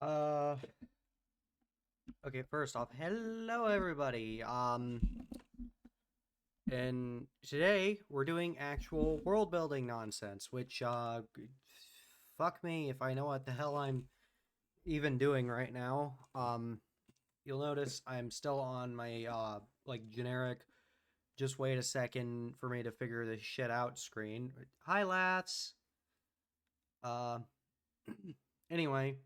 Uh, okay, first off, hello everybody. And today we're doing actual world building nonsense, which, fuck me if I know what the hell I'm even doing right now. You'll notice I'm still on my, like, generic, just wait a second for me to figure this shit out screen. Hi, Laughs. Uh, anyway,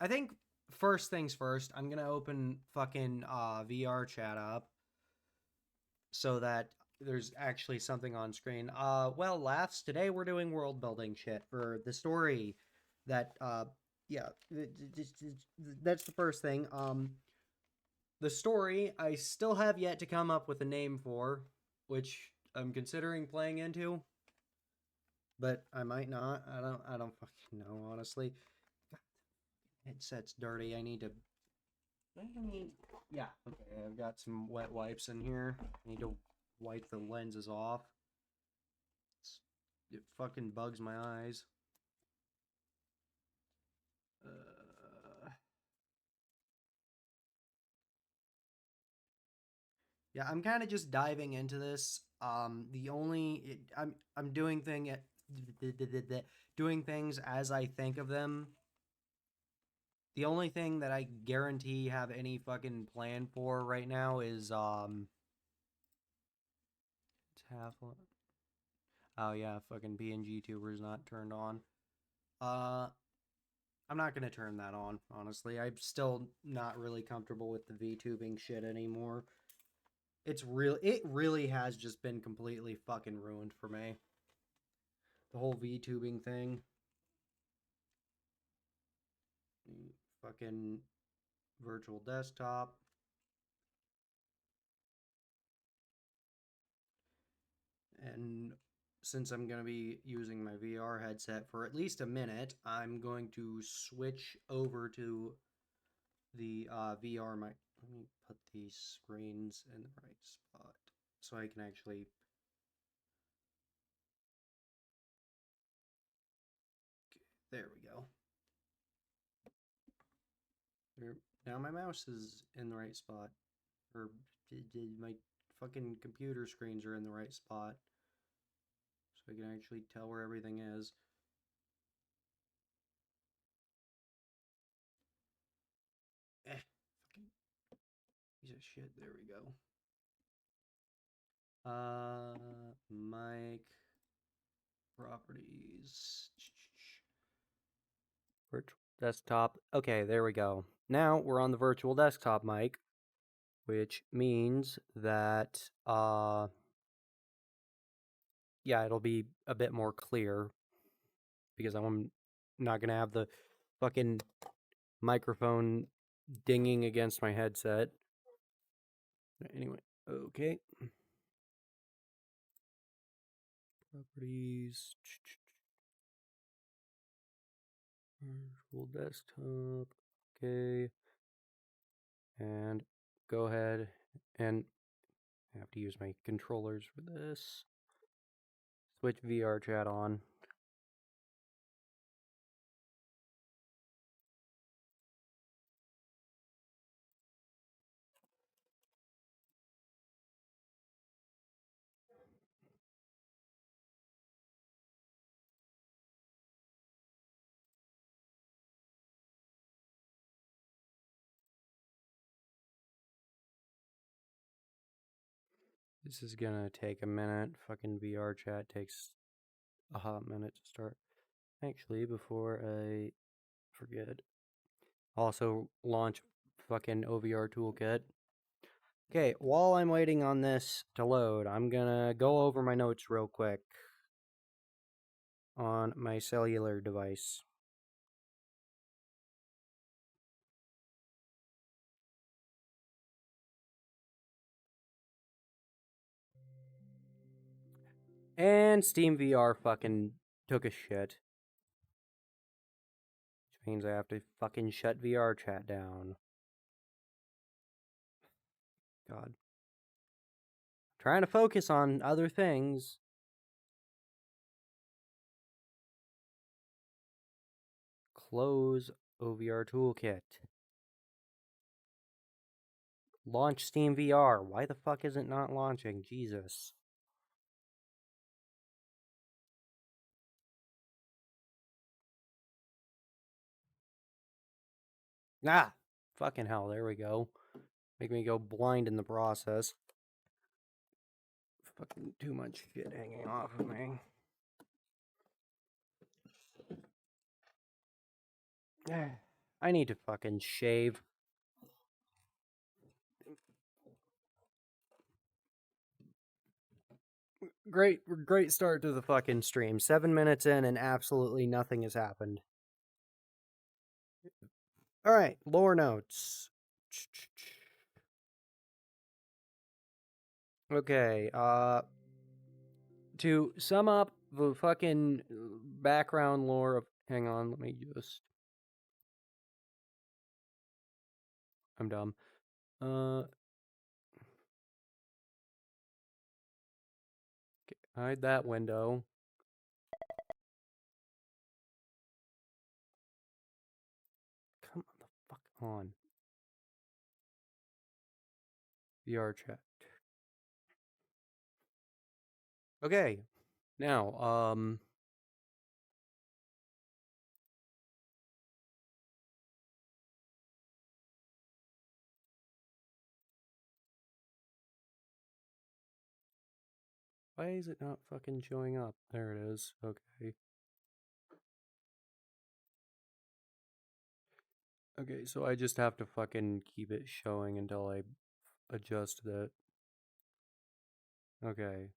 I think first things first, I'm gonna open fucking VR chat up so that there's actually something on screen. Well, laughs. Today we're doing world building shit for the story. That yeah, that's the first thing. The story I still have yet to come up with a name for, which I'm considering playing into, but I might not. I don't fucking know honestly. God, headset's dirty. I need to yeah, okay, I've got some wet wipes in here. I need to wipe the lenses off. It fucking bugs my eyes. Uh, yeah, I'm kind of just diving into this. I'm doing doing things as I think of them. The only thing that I guarantee have any fucking plan for right now is half. Oh yeah, fucking PNG tuber's not turned on. Uh, I'm not gonna turn that on, honestly. I'm still not really comfortable with the VTubing shit anymore. It really has just been completely fucking ruined for me. The whole VTubing thing. Fucking virtual desktop. And since I'm gonna be using my VR headset for at least a minute, I'm going to switch over to the VR mic. Let me put these screens in the right spot so I can actually. There we go. There, now my mouse is in the right spot, or my fucking computer screens are in the right spot, so I can actually tell where everything is. Fucking piece of shit. There we go. Mic properties. Virtual desktop. Okay, there we go. Now we're on the virtual desktop mic, which means that yeah, it'll be a bit more clear because I'm not gonna have the fucking microphone dinging against my headset. Anyway, okay. Properties. Virtual desktop. Okay. And go ahead and I have to use my controllers for this. Switch VR chat on. This is gonna take a minute. Fucking VR chat takes a hot minute to start. Actually, before I forget, also launch fucking OVR toolkit. Okay, while I'm waiting on this to load, I'm gonna go over my notes real quick on my cellular device. And Steam VR fucking took a shit. Which means I have to fucking shut VR chat down. God. Trying to focus on other things. Close OVR toolkit. Launch Steam VR. Why the fuck is it not launching? Jesus. Ah! Fucking hell, there we go. Make me go blind in the process. Fucking too much shit hanging off of me. I need to fucking shave. Great start to the fucking stream. 7 minutes in and absolutely nothing has happened. Alright, lore notes. Okay, to sum up the fucking background lore of... Hang on, let me just... I'm dumb. Hide that window. Come the fuck on. VR chat. Okay. Now, why is it not fucking showing up? There it is. Okay. Okay, so I just have to fucking keep it showing until I adjust it. Okay.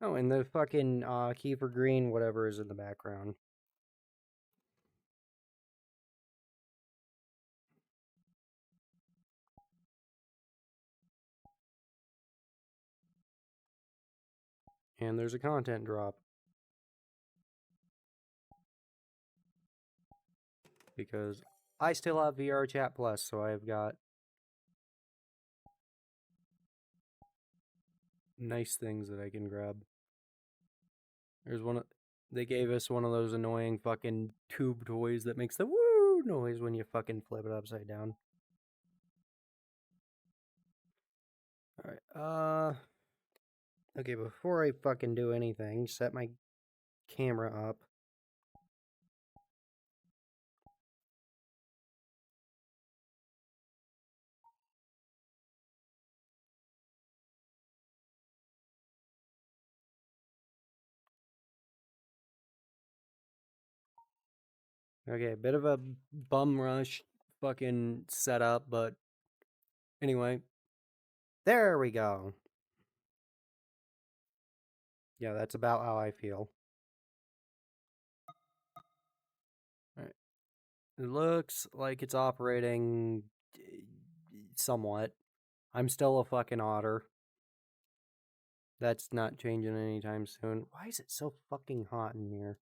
Oh, and the fucking key for green, whatever is in the background. And there's a content drop. Because I still have VR Chat Plus, so I've got nice things that I can grab. There's one. They gave us one of those annoying fucking tube toys that makes the woo noise when you fucking flip it upside down. Alright, okay, before I fucking do anything, set my camera up. Okay, a bit of a bum rush fucking setup, but anyway. There we go. Yeah, that's about how I feel. Alright. It looks like it's operating somewhat. I'm still a fucking otter. That's not changing anytime soon. Why is it so fucking hot in here?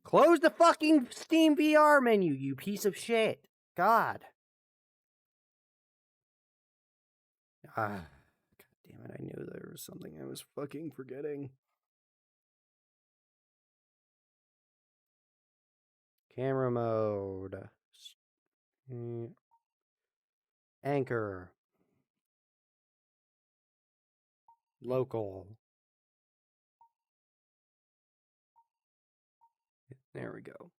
Close the fucking Steam VR menu, you piece of shit. God. God damn it, I knew there was something I was fucking forgetting. Camera mode. Anchor. Local. There we go.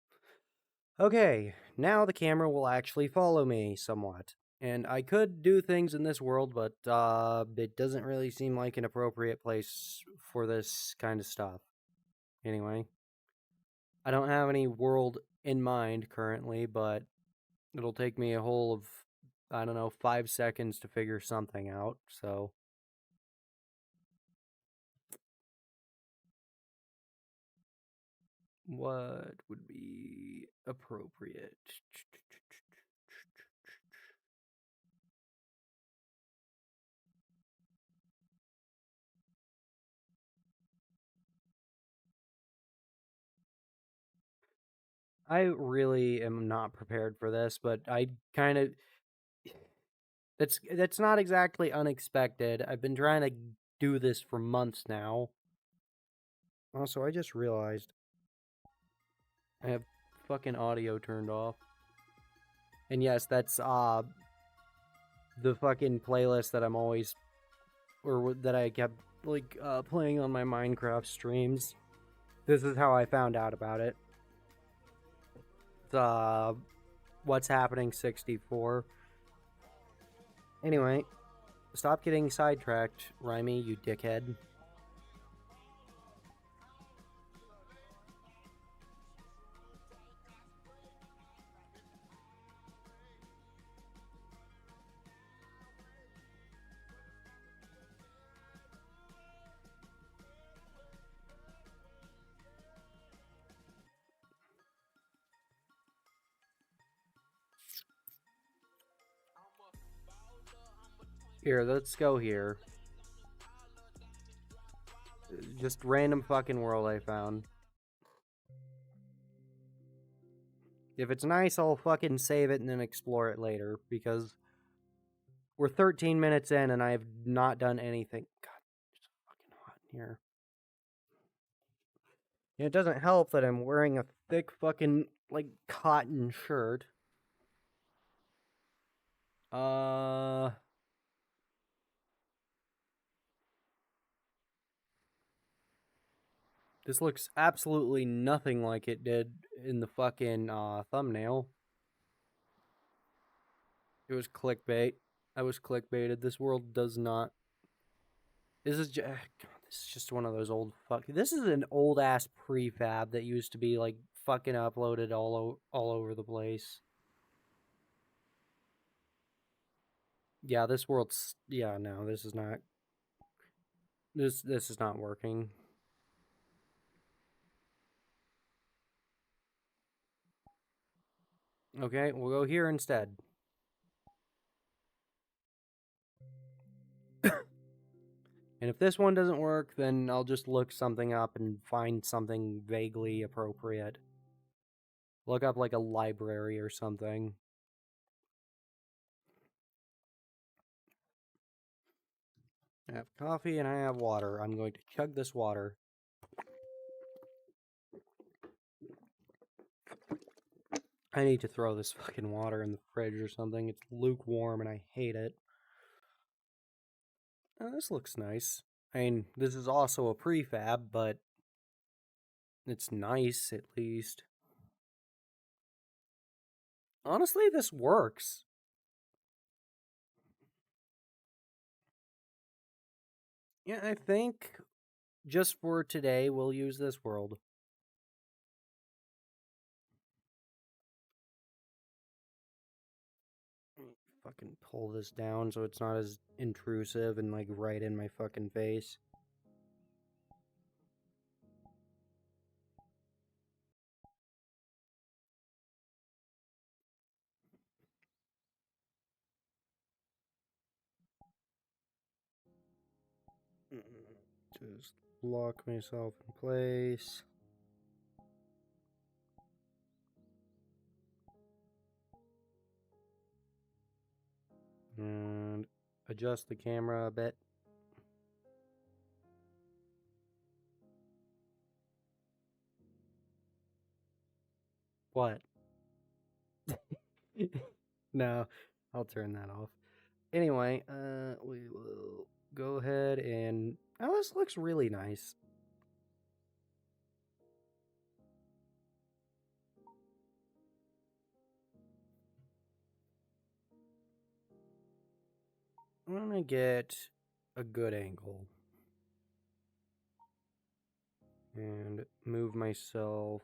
Okay, now the camera will actually follow me somewhat. And I could do things in this world, but it doesn't really seem like an appropriate place for this kind of stuff. Anyway, I don't have any world in mind currently, but it'll take me a whole of, I don't know, 5 seconds to figure something out, so... What would be appropriate? I really am not prepared for this, but I kind of... That's not exactly unexpected. I've been trying to do this for months now. Also, I just realized I have fucking audio turned off. And yes, that's the fucking playlist that I'm always, or that I kept like playing on my Minecraft streams. This is how I found out about it. It's What's Happening 64. Anyway, stop getting sidetracked, Rhymy, you dickhead. Here, let's go here. Just random fucking world I found. If it's nice, I'll fucking save it and then explore it later, because we're 13 minutes in and I have not done anything. God, it's fucking hot in here. And it doesn't help that I'm wearing a thick fucking, like, cotton shirt. This looks absolutely nothing like it did in the fucking thumbnail. It was clickbait. I was clickbaited. This world does not. This is just one of those old fuck. This is an old ass prefab that used to be like fucking uploaded all over the place. Yeah, this world's no, this is not. This is not working. Okay, we'll go here instead. And if this one doesn't work, then I'll just look something up and find something vaguely appropriate. Look up like a library or something. I have coffee and I have water. I'm going to chug this water. I need to throw this fucking water in the fridge or something. It's lukewarm and I hate it. Oh, this looks nice. I mean, this is also a prefab, but it's nice at least. Honestly, this works. Yeah, I think just for today, we'll use this world. Fucking pull this down so it's not as intrusive and like right in my fucking face. Just lock myself in place. And adjust the camera a bit. What? No, I'll turn that off. Anyway, we will go ahead and... Oh, this looks really nice. I'm gonna get a good angle. And move myself...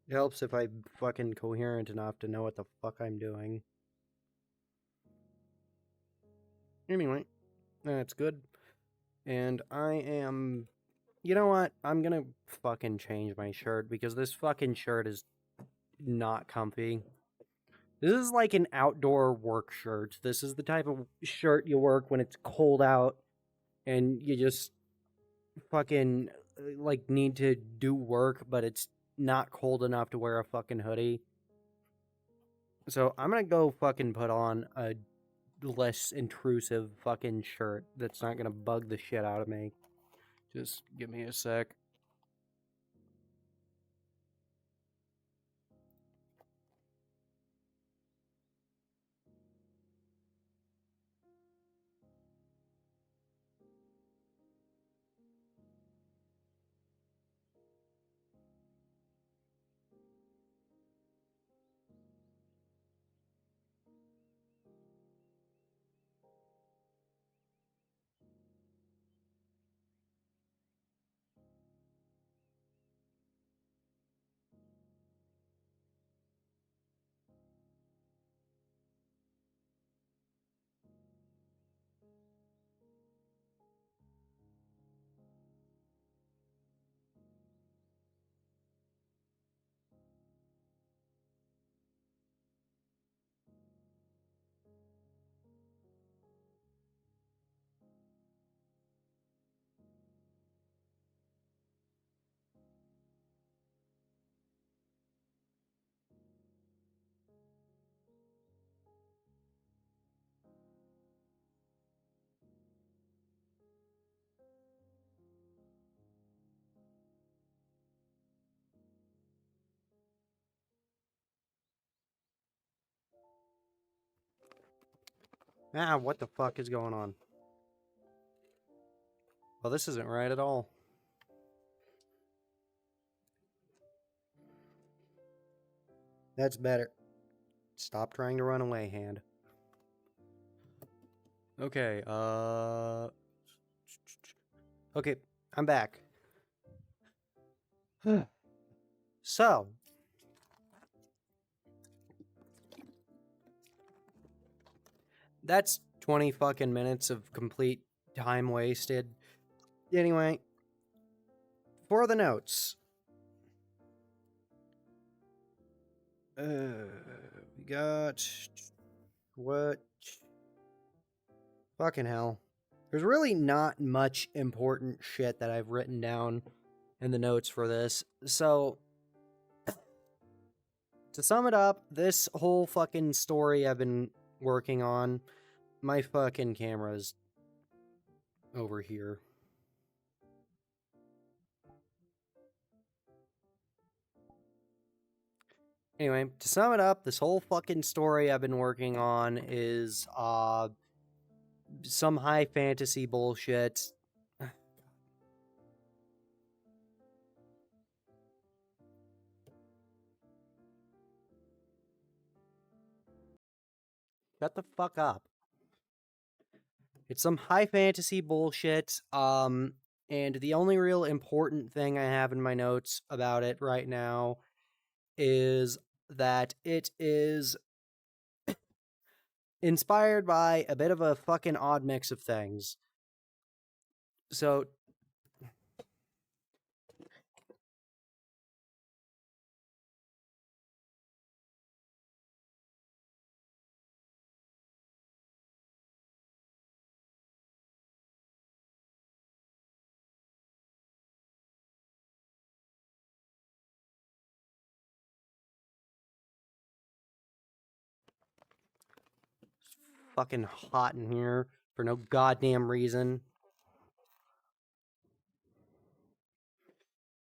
It helps if I'm fucking coherent enough to know what the fuck I'm doing. Anyway, that's good. And I am... You know what? I'm gonna fucking change my shirt because this fucking shirt is not comfy. This is like an outdoor work shirt. This is the type of shirt you work when it's cold out and you just fucking like need to do work, but it's not cold enough to wear a fucking hoodie. So I'm gonna go fucking put on a less intrusive fucking shirt that's not gonna bug the shit out of me. Just give me a sec. Ah, what the fuck is going on? Well, this isn't right at all. That's better. Stop trying to run away, hand. Okay, okay, I'm back. So, that's 20 fucking minutes of complete time wasted. Anyway, for the notes. We got... What? Fucking hell. There's really not much important shit that I've written down in the notes for this. So, to sum it up, this whole fucking story I've been working on, my fucking camera's over here. Anyway, to sum it up, this whole fucking story I've been working on is, some high fantasy bullshit. Shut the fuck up. It's some high fantasy bullshit, and the only real important thing I have in my notes about it right now is that it is inspired by a bit of a fucking odd mix of things. So, fucking hot in here for no goddamn reason.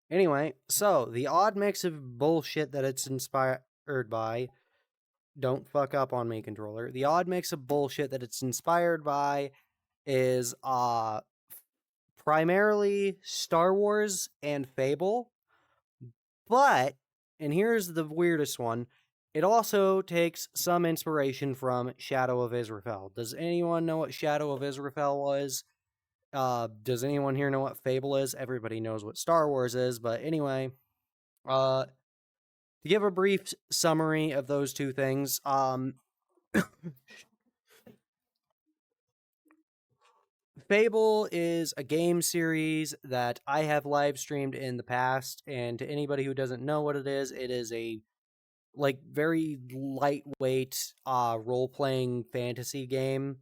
Anyway, so the odd mix of bullshit that it's inspired by. Don't fuck up on me, controller. The odd mix of bullshit that it's inspired by is primarily Star Wars and Fable. But, and here's the weirdest one, it also takes some inspiration from Shadow of Israfel. Does anyone know what Shadow of Israfel was? Does anyone here know what Fable is? Everybody knows what Star Wars is, but anyway, to give a brief summary of those two things, Fable is a game series that I have live streamed in the past, and to anybody who doesn't know what it is a like very lightweight role-playing fantasy game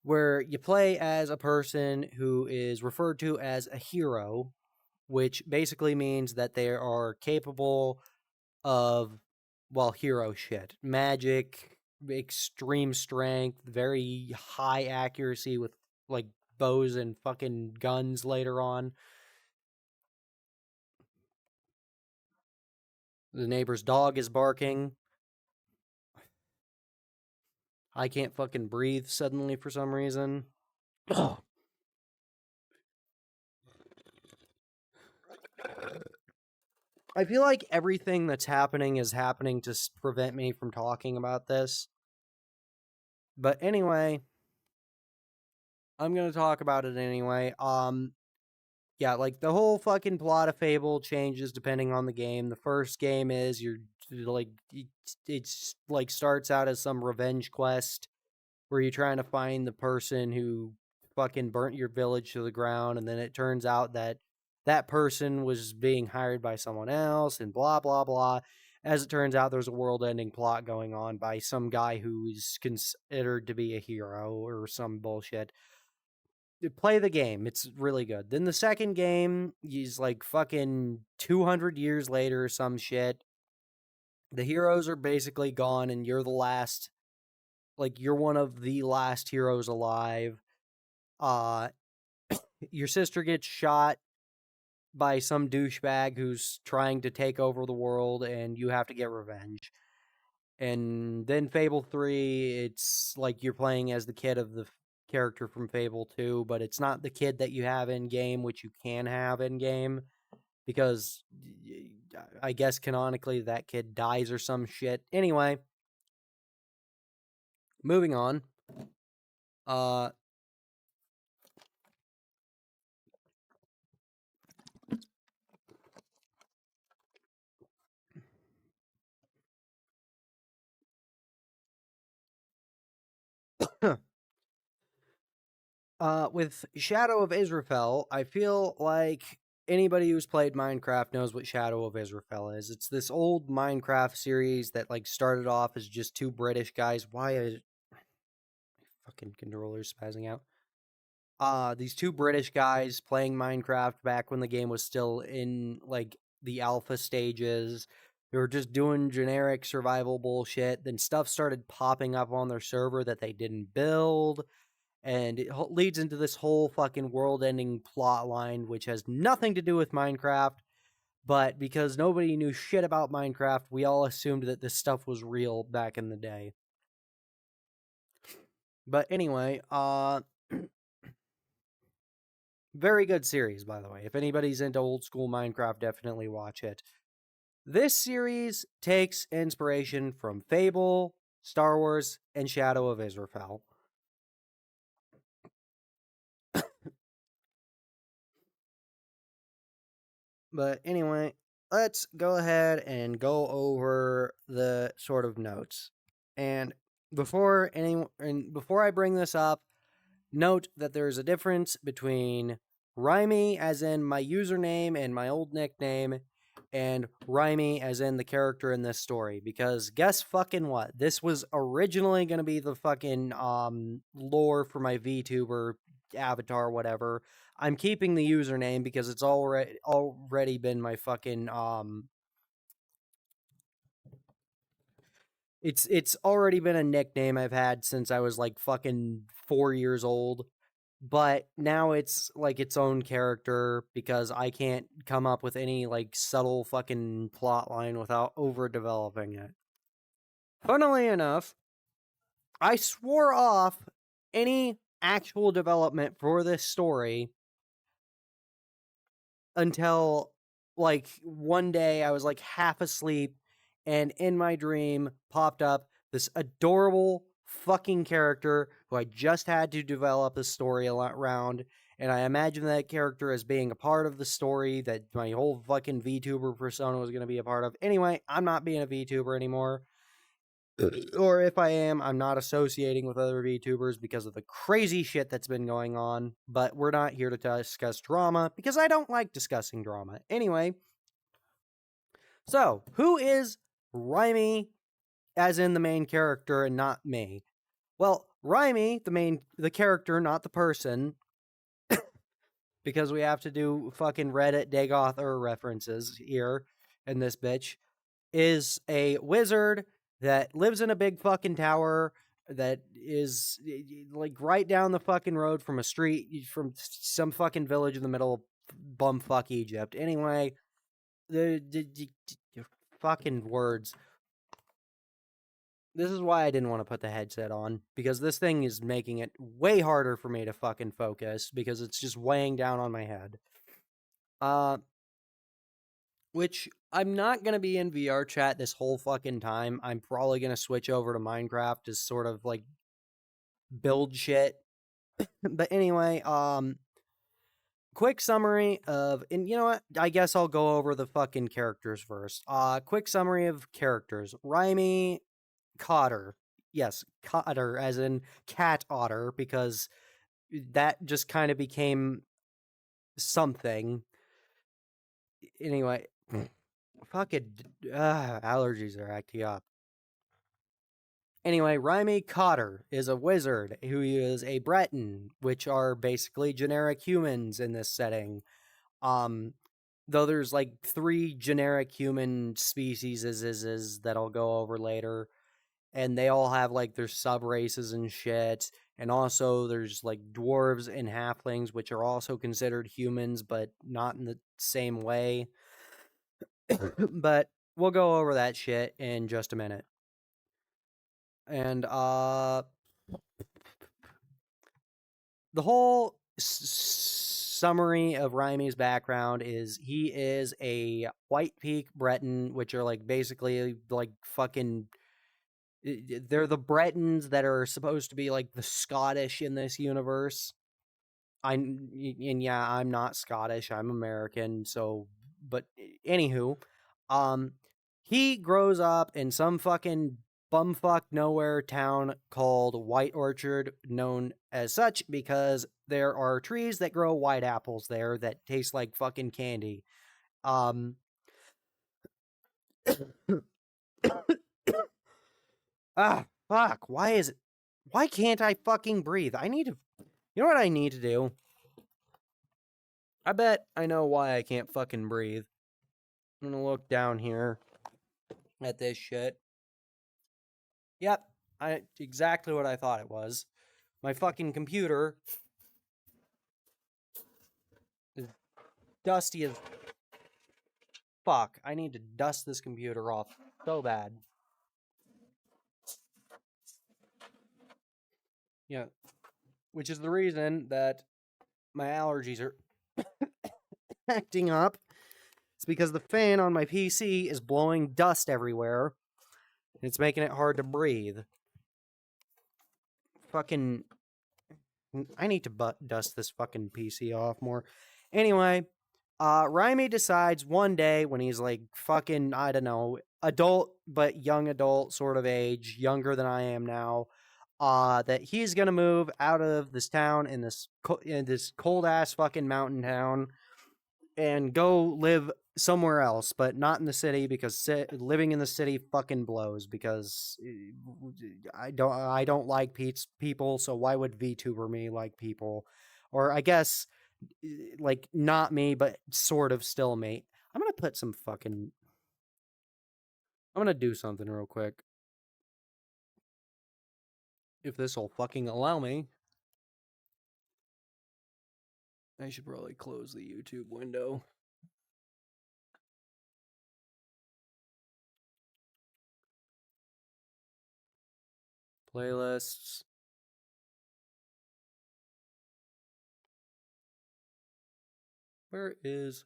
where you play as a person who is referred to as a hero, which basically means that they are capable of, well, hero shit. Magic, extreme strength, very high accuracy with, like, bows and fucking guns later on. The neighbor's dog is barking. I can't fucking breathe suddenly for some reason. I feel like everything that's happening is happening to prevent me from talking about this. But anyway, I'm going to talk about it anyway. Yeah, like the whole fucking plot of Fable changes depending on the game. The first game is you're like it's like starts out as some revenge quest where you're trying to find the person who fucking burnt your village to the ground, and then it turns out that that person was being hired by someone else, and blah blah blah. As it turns out, there's a world-ending plot going on by some guy who is considered to be a hero or some bullshit. Play the game. It's really good. Then the second game is like fucking 200 years later or some shit. The heroes are basically gone and you're the last, like you're one of the last heroes alive. Uh your sister gets shot by some douchebag who's trying to take over the world and you have to get revenge. And then Fable 3, it's like you're playing as the kid of the character from Fable 2, but it's not the kid that you have in game, which you can have in game, because I guess canonically that kid dies or some shit. Anyway, moving on. Uh, with Shadow of Israfel, I feel like anybody who's played Minecraft knows what Shadow of Israfel is. It's this old Minecraft series that like started off as just two British guys. Why is my fucking controller's spazzing out? These two British guys playing Minecraft back when the game was still in like the alpha stages. They were just doing generic survival bullshit. Then stuff started popping up on their server that they didn't build, and it leads into this whole fucking world-ending plot line, which has nothing to do with Minecraft. But because nobody knew shit about Minecraft, we all assumed that this stuff was real back in the day. But anyway, very good series, by the way. If anybody's into old school Minecraft, definitely watch it. This series takes inspiration from Fable, Star Wars, and Shadow of Israfel. But anyway, let's go ahead and go over the sort of notes. And before I bring this up, note that there's a difference between Rhymy, as in my username and my old nickname, and Rhymy, as in the character in this story. Because guess fucking what? This was originally going to be the fucking lore for my VTuber avatar, whatever. I'm keeping the username because it's already been my fucking it's already been a nickname I've had since I was like fucking 4 years old. But now it's like its own character because I can't come up with any like subtle fucking plot line without overdeveloping it. Funnily enough, I swore off any actual development for this story until like one day I was like half asleep and in my dream popped up this adorable fucking character who I just had to develop a story around, and I imagine that character as being a part of the story that my whole fucking VTuber persona was going to be a part of. Anyway, I'm not being a VTuber anymore. Or if I am, I'm not associating with other VTubers because of the crazy shit that's been going on. But we're not here to discuss drama because I don't like discussing drama. Anyway, so who is Rhymy, as in the main character and not me? Well, Rhymy, the character, not the person, because we have to do fucking Reddit Dagoth references here in this bitch, is a wizard that lives in a big fucking tower that is like right down the fucking road from a street from some fucking village in the middle of bumfuck Egypt. Anyway, the fucking words. This is why I didn't want to put the headset on, because this thing is making it way harder for me to fucking focus because it's just weighing down on my head. Which I'm not going to be in VR chat this whole fucking time. I'm probably going to switch over to Minecraft to sort of like build shit. But anyway, quick summary of, and you know what? I guess I'll go over the fucking characters first. Quick summary of characters. Rhymy Cotter. Yes, Cotter as in cat otter, because that just kind of became something. Anyway, fucking allergies are acting up. Anyway, Rhymy Cotter is a wizard who is a Breton, which are basically generic humans in this setting. Though there's like 3 generic human species that I'll go over later, and they all have like their sub races and shit. And also there's like dwarves and halflings, which are also considered humans, but not in the same way. But we'll go over that shit in just a minute. And the whole summary of Rymy's background is he is a White Peak Breton, which are like basically like fucking, they're the Bretons that are supposed to be like the Scottish in this universe. And yeah, I'm not Scottish, I'm American, so, but anywho, he grows up in some fucking bumfuck nowhere town called White Orchard, known as such because there are trees that grow white apples there that taste like fucking candy. Fuck, why can't I fucking breathe? You know what I need to do? I bet I know why I can't fucking breathe. I'm gonna look down here at this shit. Yep, exactly what I thought it was. My fucking computer is dusty as fuck. I need to dust this computer off so bad. Yeah, which is the reason that my allergies are acting up. It's because the fan on my PC is blowing dust everywhere. It's making it hard to breathe. Fucking, I need to dust this fucking PC off more. Anyway, Rhymy decides one day when he's like fucking, I don't know, adult, but young adult sort of age, younger than I am now, that he's gonna move out of this town in this cold ass fucking mountain town and go live somewhere else, but not in the city, because living in the city fucking blows, because I don't like people, so why would VTuber me like people? Or I guess like not me, but sort of still me. I'm gonna do something real quick. If this will fucking allow me. I should probably close the YouTube window. Playlists. Where is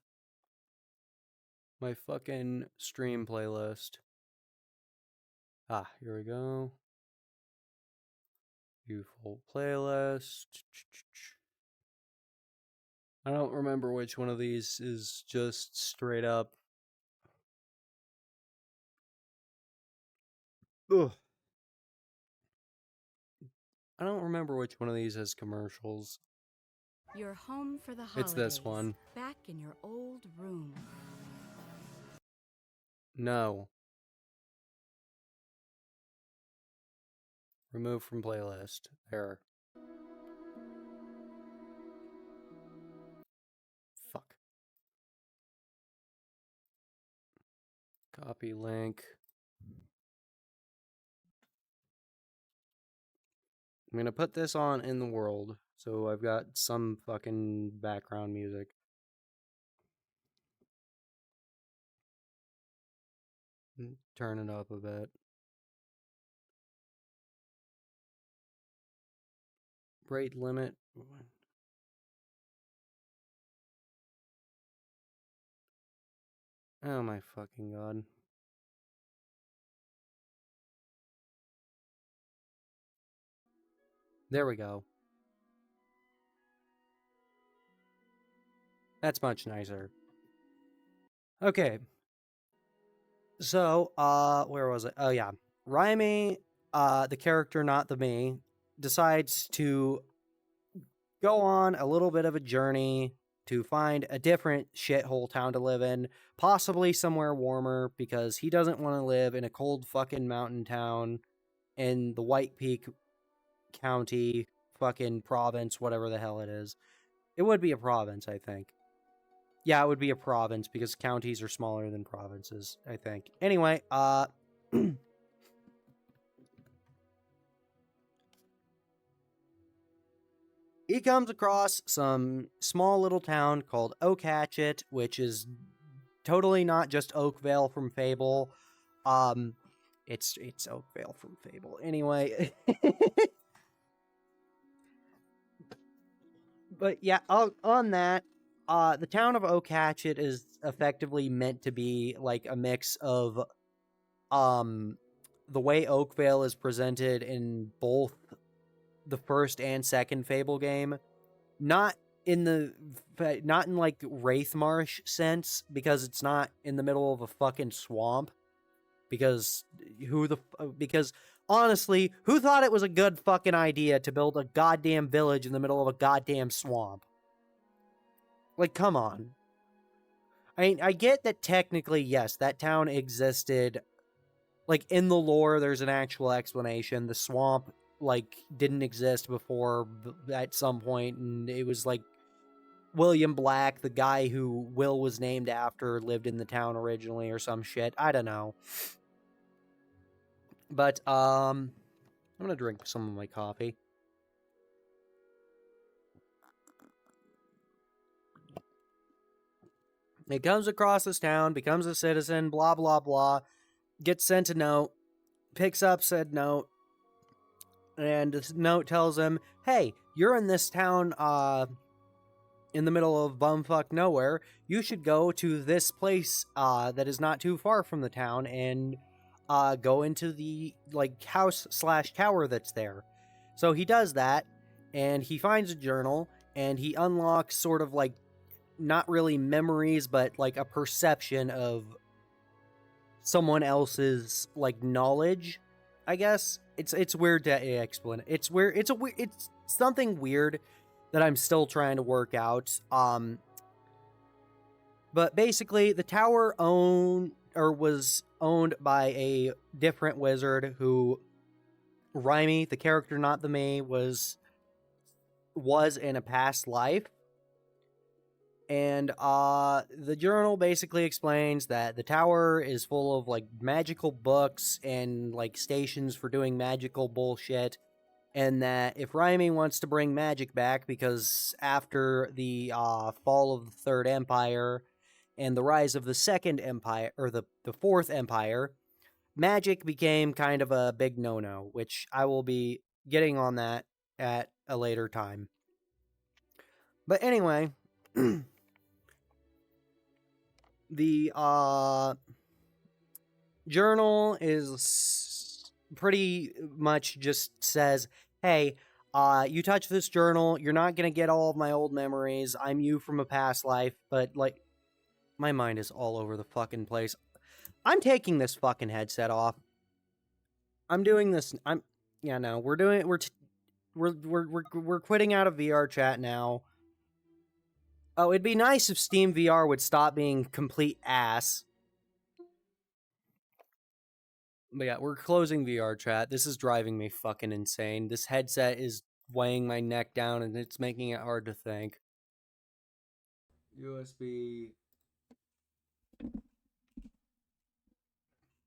my fucking stream playlist? Ah, here we go. Beautiful playlist. I don't remember which one of these is just straight up. Ugh. I don't remember which one of these has commercials. You're home for the holidays. It's this one. Back in your old room. No. Remove from playlist. There. Copy link. I'm gonna put this on in the world, so I've got some fucking background music. Turn it up a bit. Rate limit. Oh my fucking god. There we go. That's much nicer. Okay. So, where was it? Oh yeah. Raimi, the character, not the me, decides to go on a little bit of a journey to find a different shithole town to live in, possibly somewhere warmer, because he doesn't want to live in a cold fucking mountain town in the White Peak County fucking province, whatever the hell it is. It would be a province, I think. Yeah, it would be a province because counties are smaller than provinces, I think. Anyway, he comes across some small little town called Oak Hatchet, which is totally not just Oakvale from Fable. It's Oakvale from Fable. Anyway, but yeah, on that, the town of Oak Hatchet is effectively meant to be like a mix of the way Oakvale is presented in both the first and second Fable game, not not in like Wraithmarsh sense, because it's not in the middle of a fucking swamp. Because because honestly, who thought it was a good fucking idea to build a goddamn village in the middle of a goddamn swamp? Like, come on. I mean, I get that technically, yes, that town existed. Like, in the lore, there's an actual explanation. The swamp, like, didn't exist before at some point, and it was, like, William Black, the guy who Will was named after, lived in the town originally or some shit. I don't know. But, I'm gonna drink some of my coffee. He comes across this town, becomes a citizen, blah, blah, blah, gets sent a note, picks up said note, and this note tells him, hey, you're in this town, in the middle of bumfuck nowhere. You should go to this place, that is not too far from the town and, go into the, like, house/tower that's there. So he does that, and he finds a journal, and he unlocks sort of, like, not really memories, but, like, a perception of someone else's, like, knowledge, I guess. It's weird to explain. It's weird. It's something weird that I'm still trying to work out. But basically, the tower was owned by a different wizard who Raimi, the character, not the me, was in a past life. And the journal basically explains that the tower is full of like magical books and like stations for doing magical bullshit, and that if Raimi wants to bring magic back, because after the fall of the Third Empire and the rise of the Second Empire, or the Fourth Empire, magic became kind of a big no-no, which I will be getting on that at a later time. But anyway, the journal is pretty much just says, hey, you touch this journal, you're not gonna get all of my old memories. I'm you from a past life, but like, my mind is all over the fucking place. I'm taking this fucking headset off. I'm doing this. Yeah, no, we're quitting out of VR chat now. Oh, it'd be nice if Steam VR would stop being complete ass. But yeah, we're closing VR chat. This is driving me fucking insane. This headset is weighing my neck down and it's making it hard to think. USB.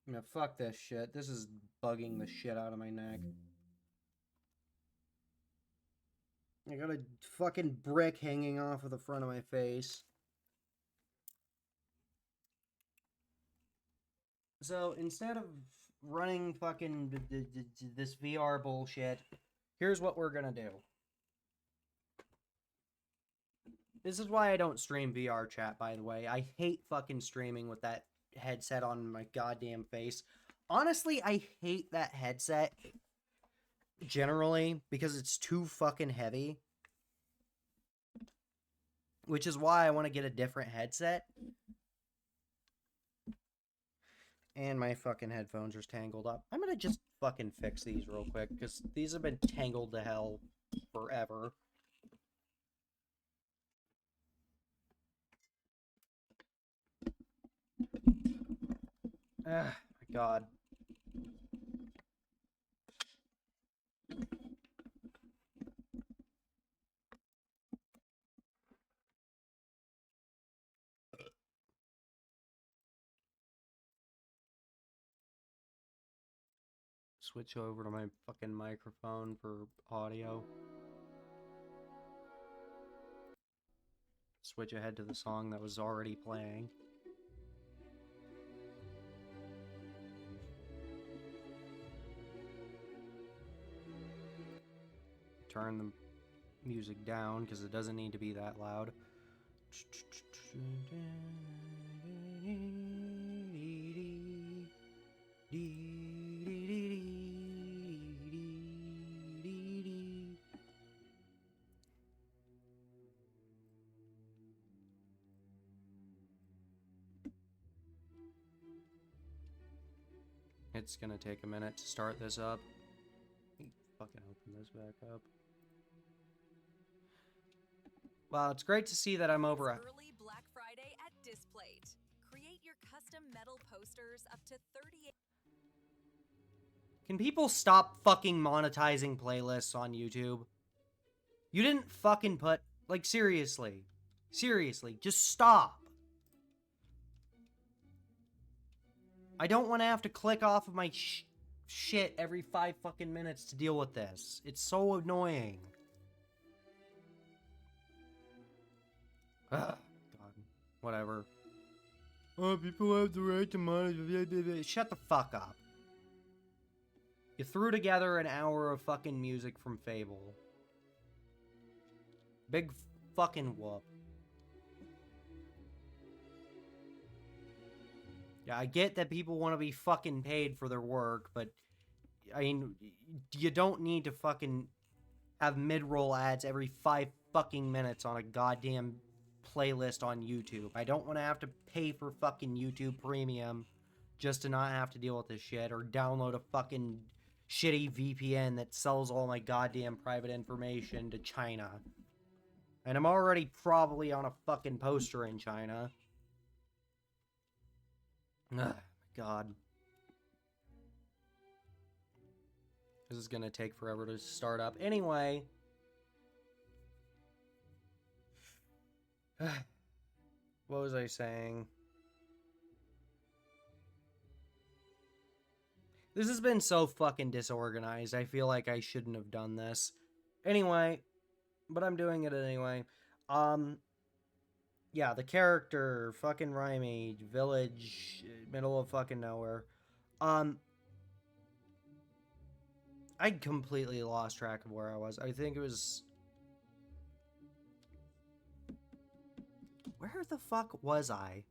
Yeah, fuck this shit. This is bugging the shit out of my neck. I got a fucking brick hanging off of the front of my face. So instead of running fucking this VR bullshit, here's what we're gonna do. This is why I don't stream VR chat, by the way. I hate fucking streaming with that headset on my goddamn face. Honestly, I hate that headset generally because it's too fucking heavy. Which is why I want to get a different headset. And my fucking headphones are tangled up. I'm gonna just fucking fix these real quick, because these have been tangled to hell forever. Ah, my god. Switch over to my fucking microphone for audio. Switch ahead to the song that was already playing. Turn the music down because it doesn't need to be that loud. It's gonna take a minute to start this up. Let me fucking open this back up. Well, it's great to see that I'm over a Early Black Friday at Displate. Create your custom metal posters up to 38. Can people stop fucking monetizing playlists on YouTube? You didn't fucking put... Like, seriously. Seriously, just stop. I don't want to have to click off of my shit every 5 fucking minutes to deal with this. It's so annoying. Ugh, God. Whatever. Oh, people have the right to monetize. Shut the fuck up. You threw together an hour of fucking music from Fable. Big fucking whoop. Yeah, I get that people want to be fucking paid for their work, but I mean, you don't need to fucking have mid-roll ads every 5 fucking minutes on a goddamn playlist on YouTube. I don't want to have to pay for fucking YouTube Premium just to not have to deal with this shit, or download a fucking shitty VPN that sells all my goddamn private information to China. And I'm already probably on a fucking poster in China. Ugh, God. This is gonna take forever to start up. Anyway. What was I saying? This has been so fucking disorganized. I feel like I shouldn't have done this. Anyway, but I'm doing it anyway. Yeah, the character, fucking Rhyme, village, middle of fucking nowhere. I completely lost track of where I was. I think it was... Where the fuck was I?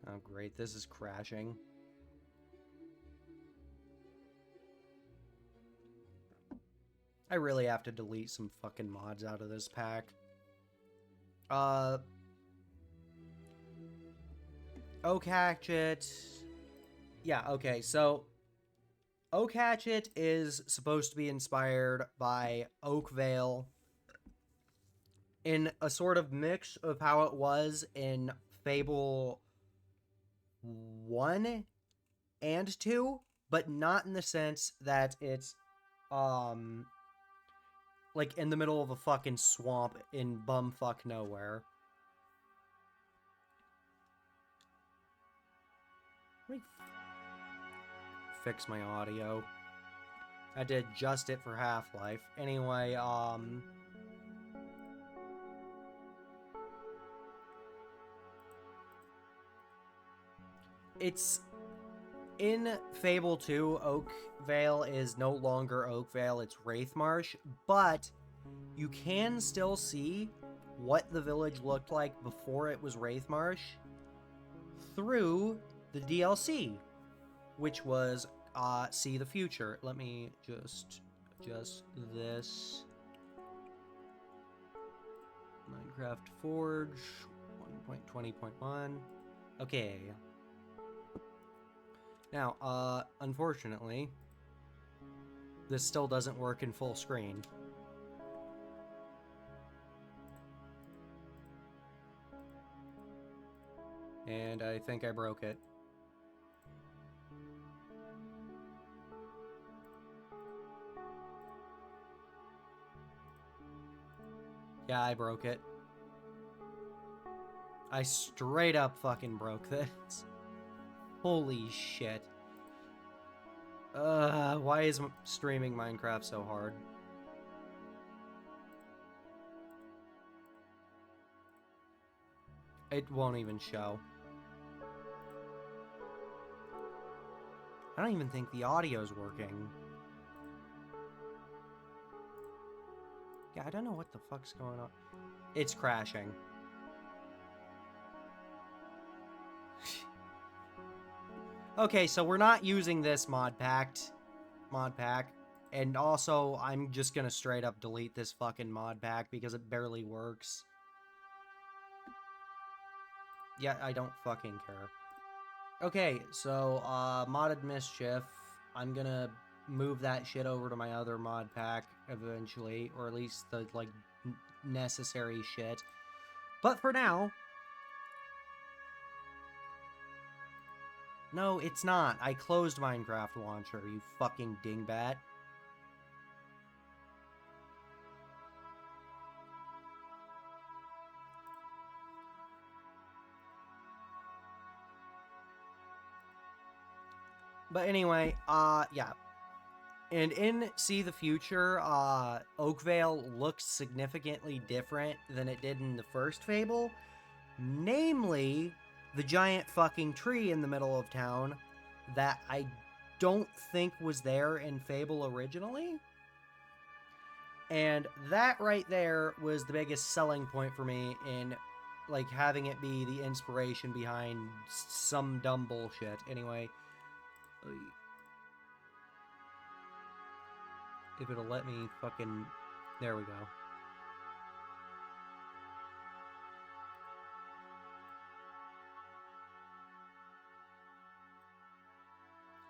Oh, great. This is crashing. I really have to delete some fucking mods out of this pack. Oak Hatchet. Yeah, okay, so Oak Hatchet is supposed to be inspired by Oakvale in a sort of mix of how it was in Fable 1 and 2, but not in the sense that it's like in the middle of a fucking swamp in bumfuck nowhere. me fix my audio. I did adjust it for Half-Life. Anyway, it's in Fable 2, Oakvale is no longer Oakvale, it's Wraithmarsh, but you can still see what the village looked like before it was Wraithmarsh through the DLC, which was See the Future. Let me just adjust this. Minecraft Forge 1.20.1. Okay. Now, unfortunately, this still doesn't work in full screen. And I think I broke it. Yeah, I broke it. I straight up fucking broke this. Holy shit. Why is streaming Minecraft so hard? It won't even show. I don't even think the audio's working. Yeah, I don't know what the fuck's going on. It's crashing. Okay, so we're not using this mod pack. And also, I'm just gonna straight up delete this fucking mod pack because it barely works. Yeah, I don't fucking care. Okay, so, Modded Mischief. I'm gonna move that shit over to my other mod pack eventually, or at least the, like, necessary shit. But for now... No, it's not. I closed Minecraft Launcher, you fucking dingbat. But anyway, yeah. And in See the Future, Oakvale looks significantly different than it did in the first Fable. Namely, the giant fucking tree in the middle of town that I don't think was there in Fable originally. And that right there was the biggest selling point for me in, like, having it be the inspiration behind some dumb bullshit. Anyway... If it'll let me fucking... There we go.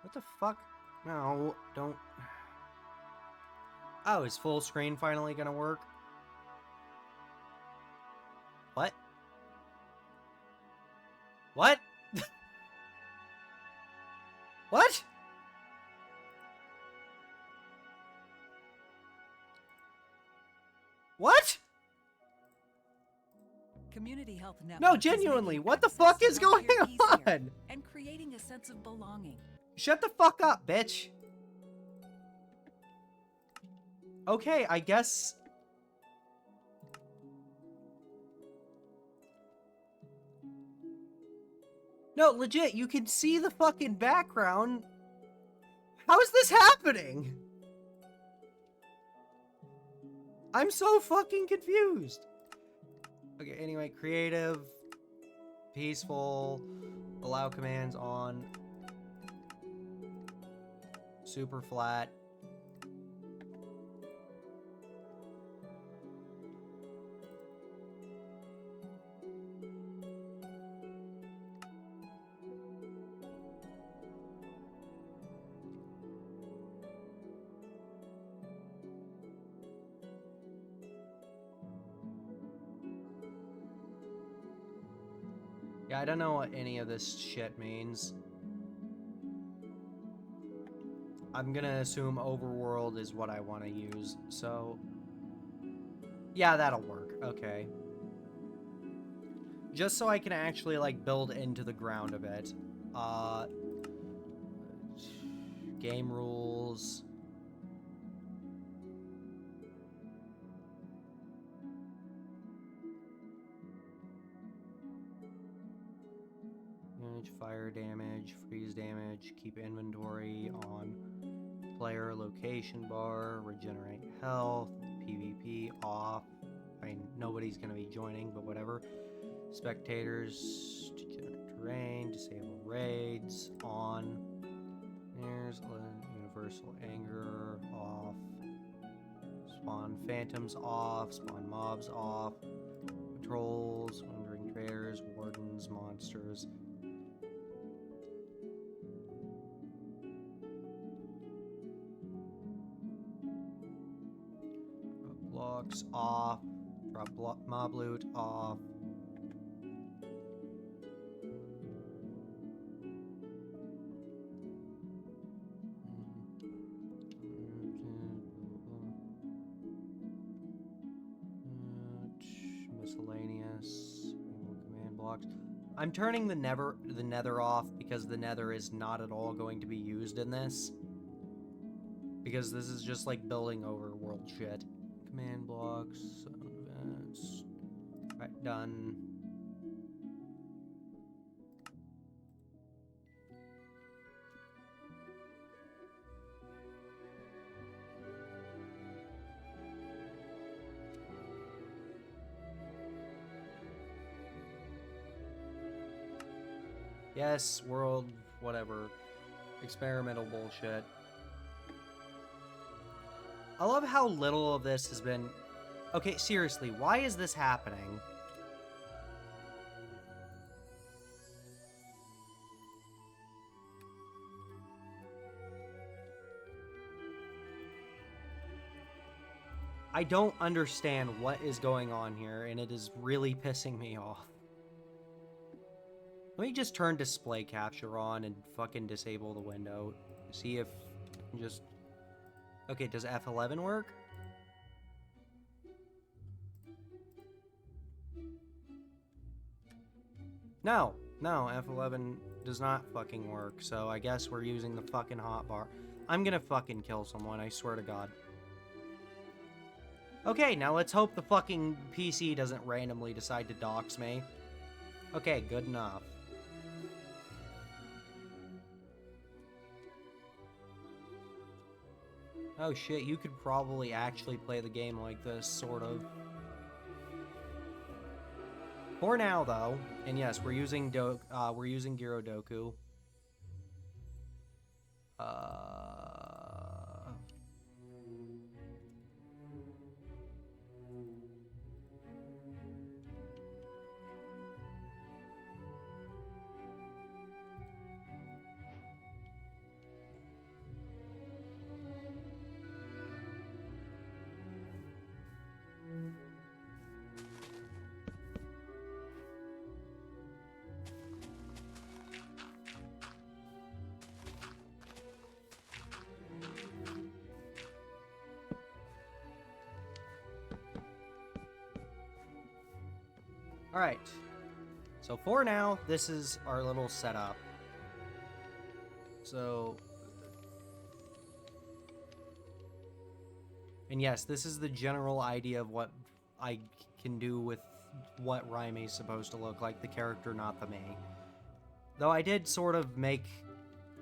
What the fuck? No, don't... Oh, is full screen finally gonna work? What? What? What? What? Community Health Network. No, genuinely, what the fuck is going on? And creating a sense of belonging. Shut the fuck up, bitch. Okay, I guess... No, legit, you can see the fucking background. How is this happening? I'm so fucking confused. Okay, anyway, creative, peaceful, allow commands on, super flat. Yeah, I don't know what any of this shit means. I'm gonna assume overworld is what I want to use, so... Yeah, that'll work. Okay. Just so I can actually, like, build into the ground a bit. Game rules. Damage, fire damage, freeze damage, keep inventory on player location bar, regenerate health, PvP off. I mean, nobody's gonna be joining, but whatever. Spectators, degenerate terrain, disable raids, on. There's universal anger, off. Spawn phantoms off, spawn mobs off. Patrols, wandering traders, wardens, monsters. Drop blocks off. Drop mob loot off. Miscellaneous command blocks. I'm turning the nether off because the nether is not at all going to be used in this. Because this is just like building overworld shit. Command blocks, events. Right, done. Yes, world, whatever. Experimental bullshit. I love how little of this has been... Okay, seriously, why is this happening? I don't understand what is going on here, and it is really pissing me off. Let me just turn display capture on and fucking disable the window. See if just... Okay, does F11 work? No, F11 does not fucking work, so I guess we're using the fucking hotbar. I'm gonna fucking kill someone, I swear to God. Okay, now let's hope the fucking PC doesn't randomly decide to dox me. Okay, good enough. Oh shit, you could probably actually play the game like this, sort of. For now, though, and yes, we're using Gyrodoku. Alright, so for now, this is our little setup. So... And yes, this is the general idea of what I can do with what Raime's supposed to look like, the character, not the me. Though I did sort of make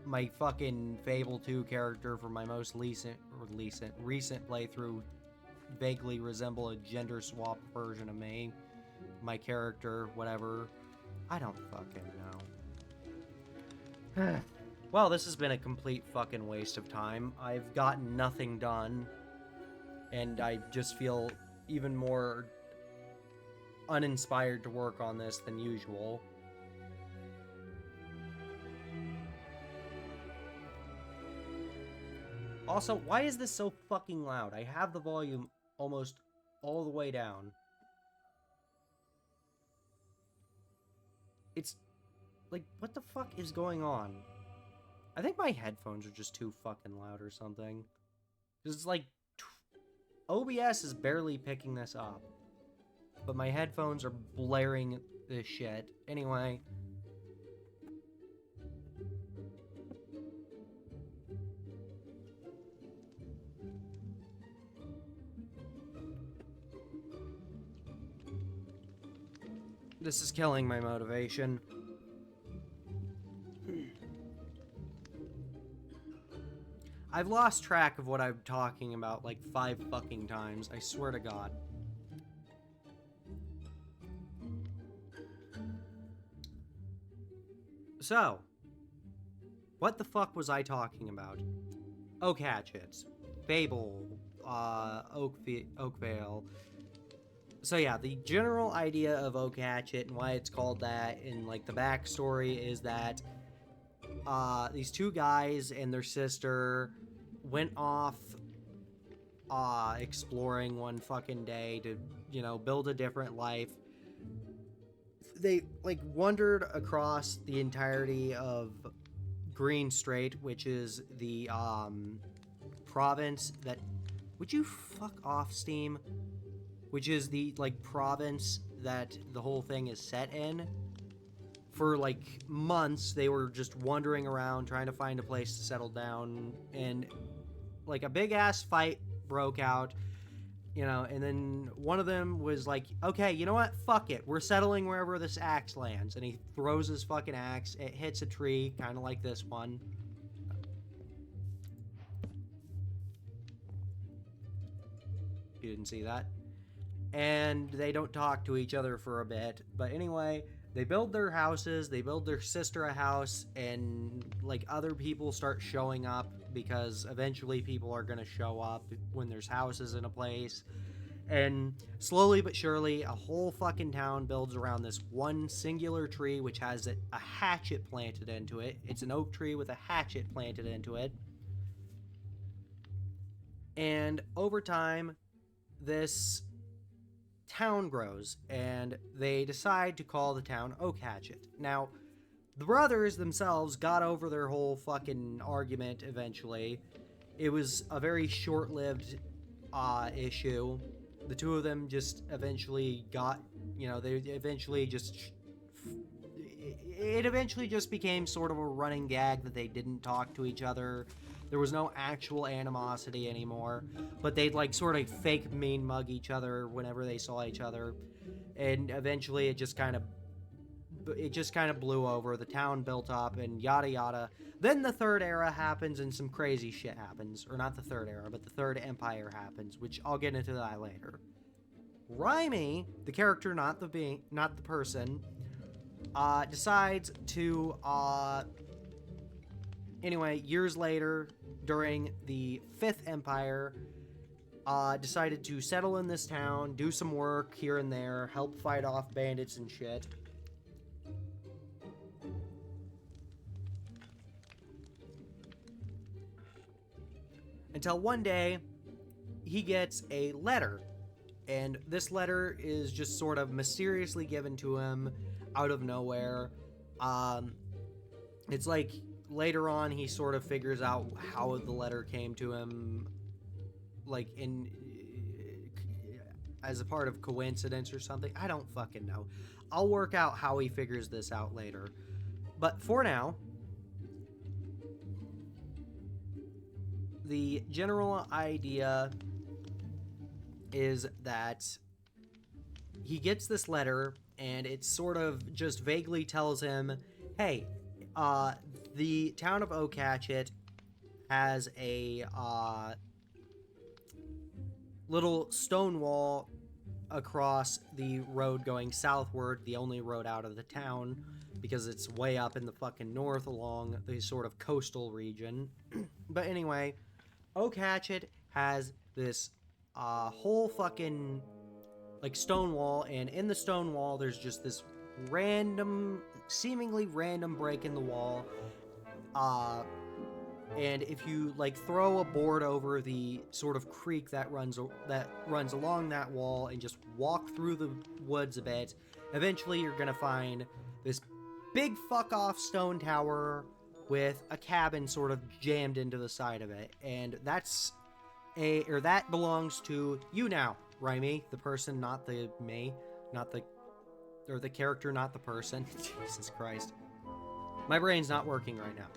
my fucking Fable 2 character for my most recent playthrough vaguely resemble a gender swap version of me. My character, whatever. I don't fucking know. Well, this has been a complete fucking waste of time. I've gotten nothing done. And I just feel even more uninspired to work on this than usual. Also, why is this so fucking loud? I have the volume almost all the way down. It's like, what the fuck is going on? I think my headphones are just too fucking loud or something. It's like, OBS is barely picking this up. But my headphones are blaring this shit. Anyway. This is killing my motivation. I've lost track of what I'm talking about like 5 fucking times. I swear to God. So, what the fuck was I talking about? Oak hatchets, Fable, Oakvale. So yeah, the general idea of Oak Hatchet and why it's called that, and like the backstory is that these 2 guys and their sister went off exploring one fucking day to, you know, build a different life. They like wandered across the entirety of Green Strait, which is the province that, would you fuck off, Steam? Which is the like province that the whole thing is set in. For like months they were just wandering around trying to find a place to settle down, and like a big ass fight broke out, you know, and then one of them was like, okay, you know what, fuck it, we're settling wherever this axe lands, and he throws his fucking axe, it hits a tree, kind of like this one. You didn't see that? And they don't talk to each other for a bit, but anyway, they build their houses, they build their sister a house, and like other people start showing up, because eventually people are going to show up when there's houses in a place. And slowly but surely, a whole fucking town builds around this one singular tree, which has a hatchet planted into it. It's an oak tree with a hatchet planted into it. And over time, this town grows, and they decide to call the town Oak Hatchet. Now, the brothers themselves got over their whole fucking argument eventually. It was a very short-lived issue. The 2 of them just eventually got, you know, they eventually just... It eventually just became sort of a running gag that they didn't talk to each other. There was no actual animosity anymore, but they'd like sort of fake mean mug each other whenever they saw each other, and eventually it just kind of blew over. The town built up and yada yada. Then the Third Era happens and some crazy shit happens, or not the Third Era, but the Third Empire happens, which I'll get into that later. Raimi, the character, not the person, decides to anyway, years later, during the Fifth Empire, decided to settle in this town, do some work here and there, help fight off bandits and shit. Until one day, he gets a letter, and this letter is just sort of mysteriously given to him out of nowhere. It's like later on he sort of figures out how the letter came to him, like in as a part of coincidence or something. I don't fucking know. I'll work out how he figures this out later. But for now, the general idea is that he gets this letter, and it sort of just vaguely tells him, hey, the town of Oak Hatchet has a little stone wall across the road going southward, the only road out of the town, because it's way up in the fucking north along the sort of coastal region. But anyway, Oak Hatchet has this whole fucking like stone wall, and in the stone wall there's just this seemingly random break in the wall, and if you like throw a board over the sort of creek that runs along that wall and just walk through the woods a bit, eventually you're gonna find this big fuck off stone tower with a cabin sort of jammed into the side of it, and that belongs to you now, Raimi, the person, not the me, or the character, not the person. Jesus Christ. My brain's not working right now.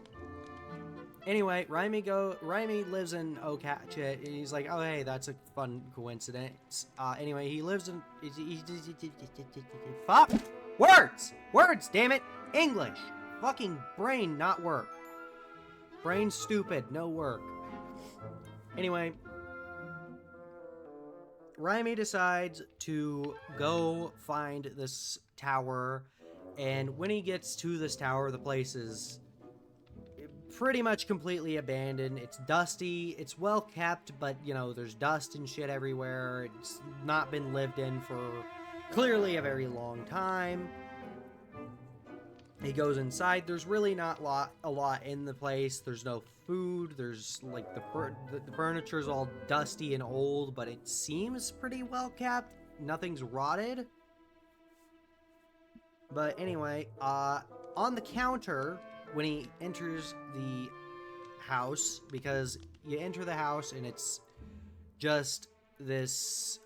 Anyway, Raimi lives in Oak Hatchet, and he's like, oh hey, that's a fun coincidence. Anyway, he lives in... Fuck! Words! Words, damn it! English! Fucking brain not work. Brain stupid, no work. Anyway, Raimi decides to go find this tower, and when he gets to this tower, the place is pretty much completely abandoned. It's dusty, it's well kept, but, you know, there's dust and shit everywhere. It's not been lived in for clearly a very long time. He goes inside. There's really not a lot in the place. There's no food. There's, like, the furniture's all dusty and old, but it seems pretty well kept. Nothing's rotted. But anyway, on the counter, when he enters the house, because you enter the house and it's just this,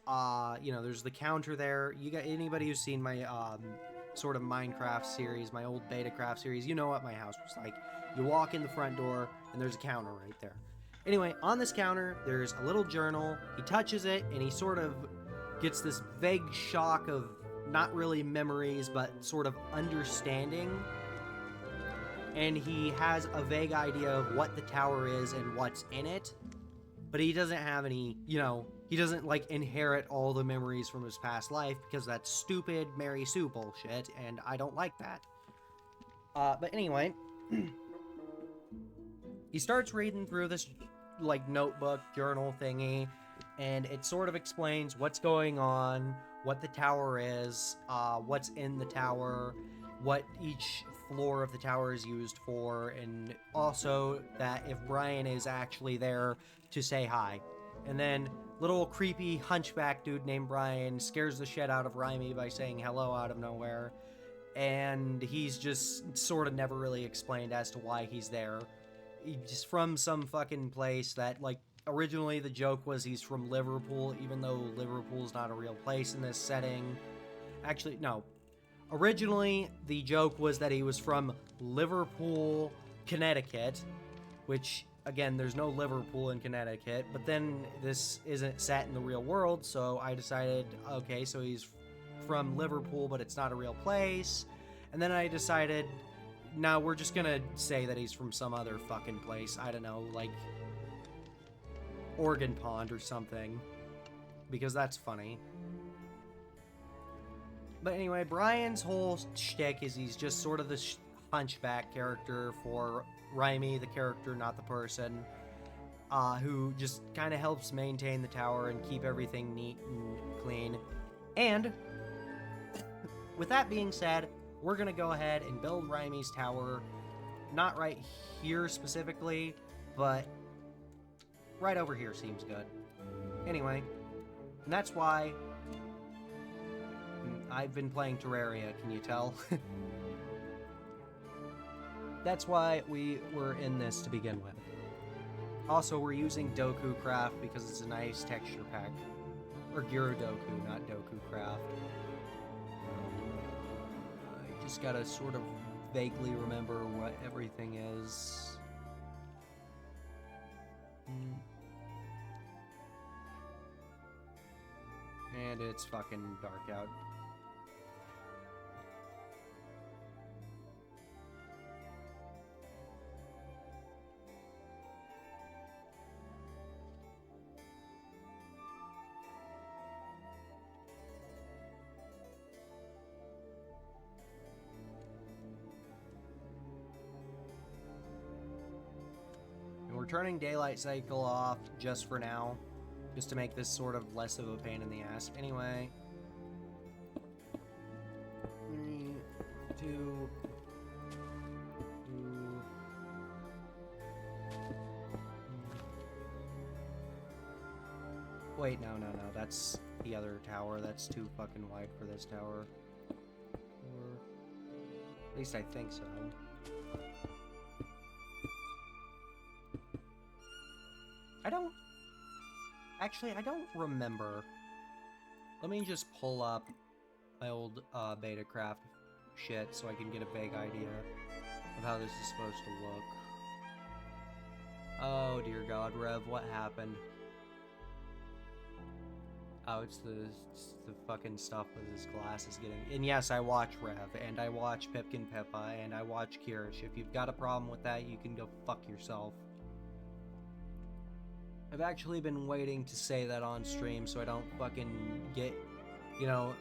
you know, there's the counter there. You got anybody who's seen my, sort of Minecraft series, my old Betacraft series, you know what my house was like. You walk in the front door, and there's a counter right there. Anyway, on this counter, there's a little journal. He touches it, and he sort of gets this vague shock of not really memories, but sort of understanding. And he has a vague idea of what the tower is and what's in it. But he doesn't have any, you know, he doesn't, like, inherit all the memories from his past life, because that's stupid Mary Sue bullshit, and I don't like that. But anyway, he starts reading through this, like, notebook, journal thingy, and it sort of explains what's going on, what the tower is, what's in the tower, what each floor of the tower is used for, and also that if Brian is actually there to say hi. And then little creepy hunchback dude named Brian scares the shit out of Raimi by saying hello out of nowhere. And he's just sort of never really explained as to why he's there. He's from some fucking place that, like, originally the joke was he's from Liverpool, even though Liverpool's not a real place in this setting. Actually, no. Originally, the joke was that he was from Liverpool, Connecticut, which, again, there's no Liverpool in Connecticut, but then this isn't set in the real world, so I decided, okay, so he's from Liverpool, but it's not a real place. And then I decided, no, we're just gonna say that he's from some other fucking place. I don't know, like Organ Pond or something, because that's funny. But anyway, Brian's whole shtick is he's just sort of the hunchback character for Raimi, the character, not the person, who just kind of helps maintain the tower and keep everything neat and clean. And with that being said, we're going to go ahead and build Raimi's tower, not right here specifically, but right over here seems good. Anyway, and that's why I've been playing Terraria, can you tell? That's why we were in this to begin with. Also, we're using Doku Craft because it's a nice texture pack. Or Gyrodoku, not Doku Craft. I just gotta sort of vaguely remember what everything is. And it's fucking dark out. We're turning daylight cycle off just for now, just to make this sort of less of a pain in the ass. Anyway, 3, 2, wait, no, that's the other tower. That's too fucking wide for this tower. Or, at least I think so. I don't remember. Let me just pull up my old Betacraft shit so I can get a vague idea of how this is supposed to look. Oh dear God, Rev, what happened? Oh, it's the fucking stuff with his glasses getting... And yes, I watch Rev, and I watch Pipkin Pippa, and I watch Kirish. If you've got a problem with that, you can go fuck yourself. I've actually been waiting to say that on stream so I don't fucking get, you know...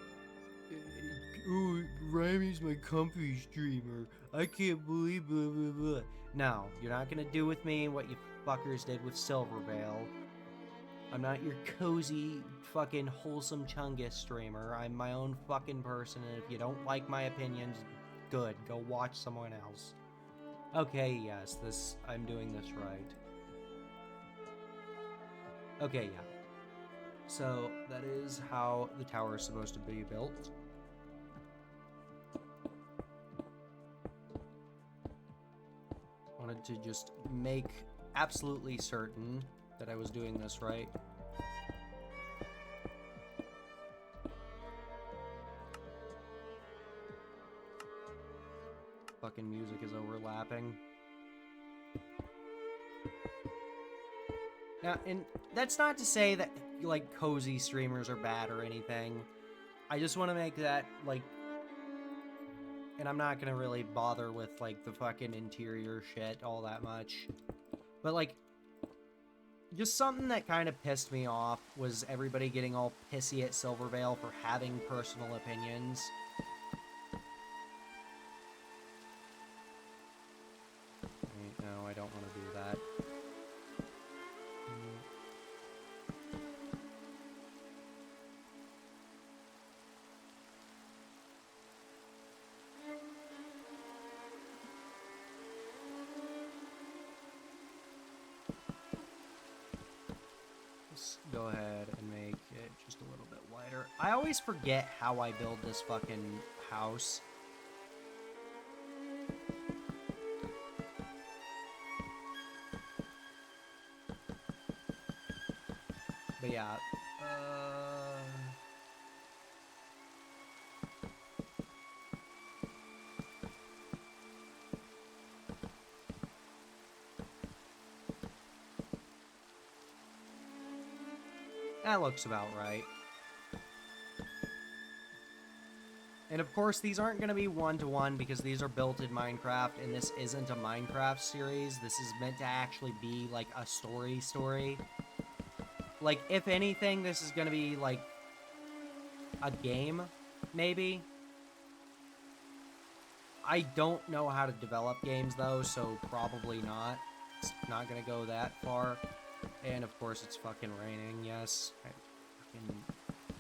Oh, Remy's my comfy streamer. I can't believe blah blah blah. No, you're not gonna do with me what you fuckers did with Silvervale. I'm not your cozy, fucking wholesome Chungus streamer. I'm my own fucking person, and if you don't like my opinions, good. Go watch someone else. Okay, yes, I'm doing this right. Okay, yeah. So, that is how the tower is supposed to be built. Wanted to just make absolutely certain that I was doing this right. Fucking music is overlapping. Now, and that's not to say that, like, cozy streamers are bad or anything. I just want to make that, like... And I'm not gonna really bother with, like, the fucking interior shit all that much. But, like... Just something that kind of pissed me off was everybody getting all pissy at Silvervale for having personal opinions. No, I don't want to do that. Let's go ahead and make it just a little bit wider. I always forget how I build this fucking house. But yeah, that looks about right. And of course, these aren't going to be one-to-one because these are built in Minecraft, and this isn't a Minecraft series. This is meant to actually be, like, a story. Like, if anything, this is going to be, like, a game, maybe. I don't know how to develop games, though, so probably not. It's not going to go that far. And, of course, it's fucking raining, yes. I fucking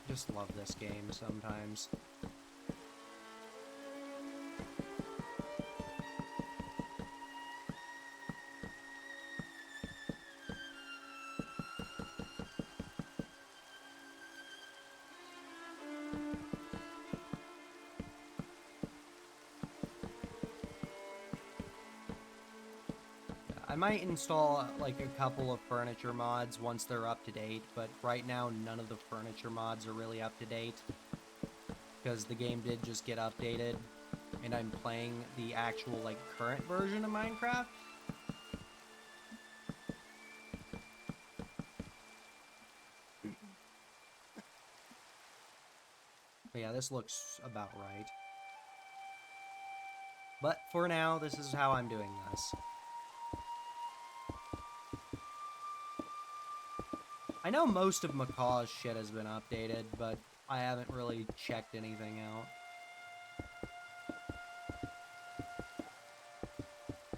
just love this game sometimes. I might install, like, a couple of furniture mods once they're up to date, but right now none of the furniture mods are really up to date. Because the game did just get updated, and I'm playing the actual, like, current version of Minecraft. But yeah, this looks about right. But for now, this is how I'm doing this. I know most of Macaw's shit has been updated, but I haven't really checked anything out.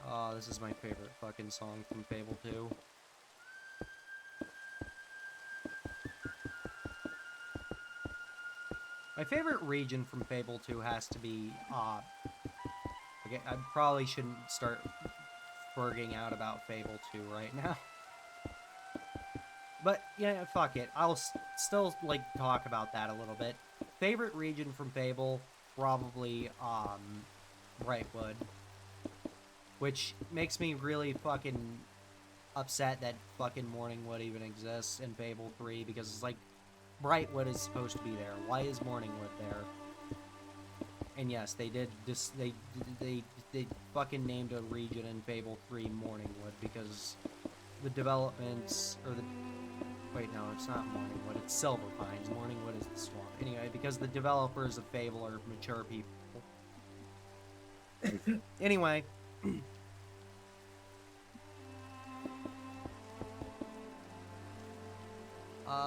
Oh, this is my favorite fucking song from Fable 2. My favorite region from Fable 2 has to be, okay, I probably shouldn't start ferging out about Fable 2 right now. But, yeah, fuck it. I'll still, like, talk about that a little bit. Favorite region from Fable, probably, Brightwood. Which makes me really fucking upset that fucking Morningwood even exists in Fable 3, because it's like, Brightwood is supposed to be there. Why is Morningwood there? And yes, they did just, they fucking named a region in Fable 3 Morningwood, because the developments, or Wait, no, it's not Morningwood. It's Silver Pines. Morningwood is the swamp. Anyway, because the developers of Fable are mature people. Anyway. What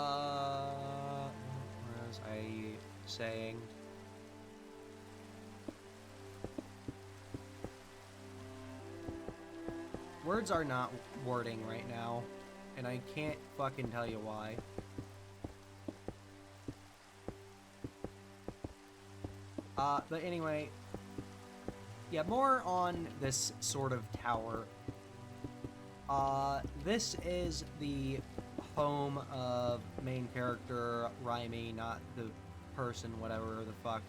was I saying? Words are not wording right now, and I can't fucking tell you why. But anyway, yeah, more on this sort of tower. This is the home of main character Raimi, not the person, whatever the fuck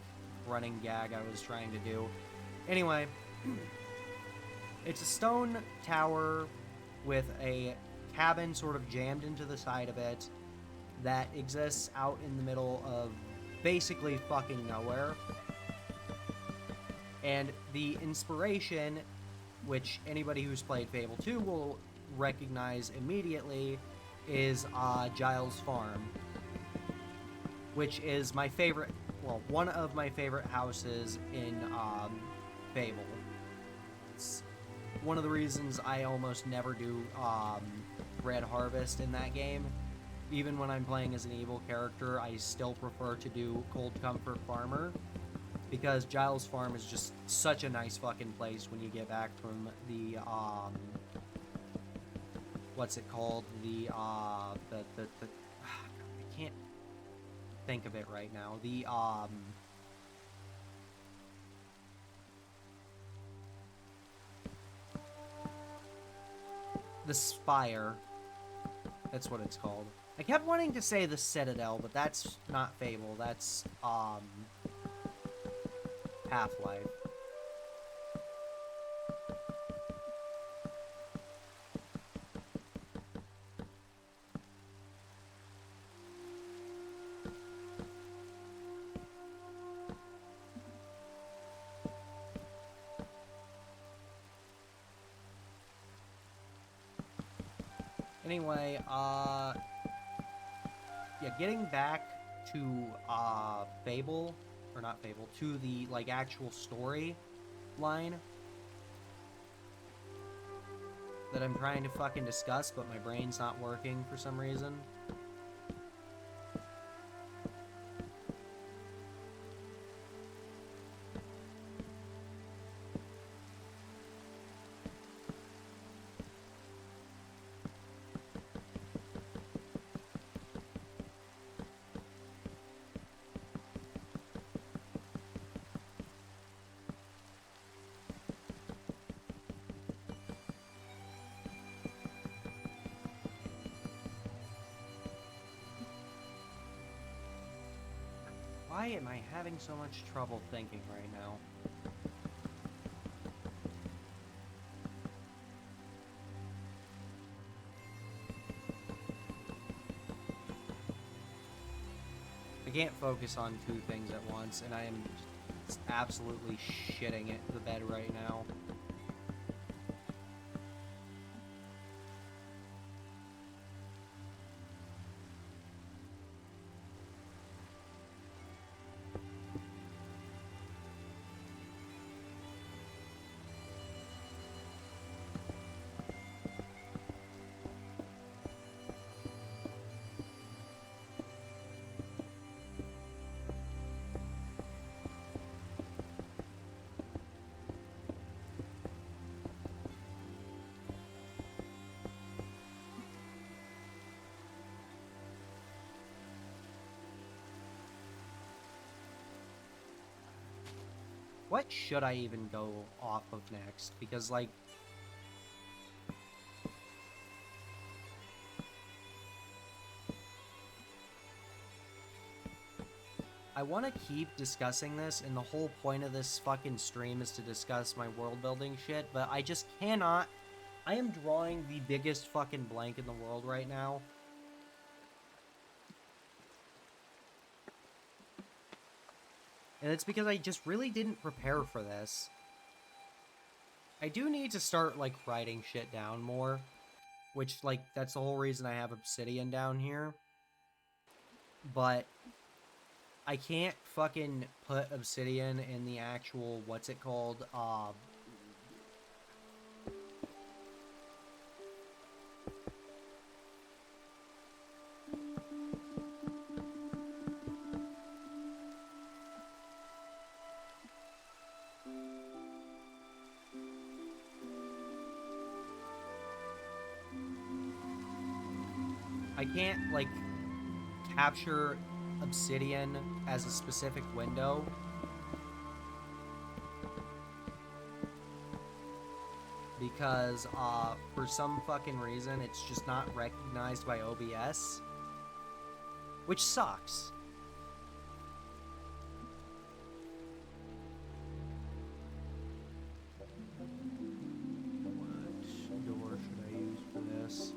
running gag I was trying to do. Anyway, it's a stone tower with a cabin sort of jammed into the side of it that exists out in the middle of basically fucking nowhere. And the inspiration, which anybody who's played Fable 2 will recognize immediately, is Giles Farm, which is my favorite, well, one of my favorite houses in Fable. It's one of the reasons I almost never do Red Harvest in that game. Even when I'm playing as an evil character, I still prefer to do Cold Comfort Farmer, because Giles Farm is just such a nice fucking place when you get back from the, what's it called? I can't think of it right now. The Spire. That's what it's called. I kept wanting to say the Citadel, but that's not Fable. That's, Half-Life. Anyway, yeah, getting back to, Fable, or not Fable, to the, like, actual story line that I'm trying to fucking discuss, but my brain's not working for some reason. Why am I having so much trouble thinking right now? I can't focus on two things at once, and I am just absolutely shitting it the bed right now. What should I even go off of next? Because, like, I want to keep discussing this, and the whole point of this fucking stream is to discuss my world building shit, but I just cannot. I am drawing the biggest fucking blank in the world right now. And it's because I just really didn't prepare for this. I do need to start, like, writing shit down more. which, like, that's the whole reason I have obsidian down here. But I can't fucking put obsidian in the actual, what's it called, I can't, like, capture obsidian as a specific window. Because, for some fucking reason, it's just not recognized by OBS. Which sucks. What door should I use for this?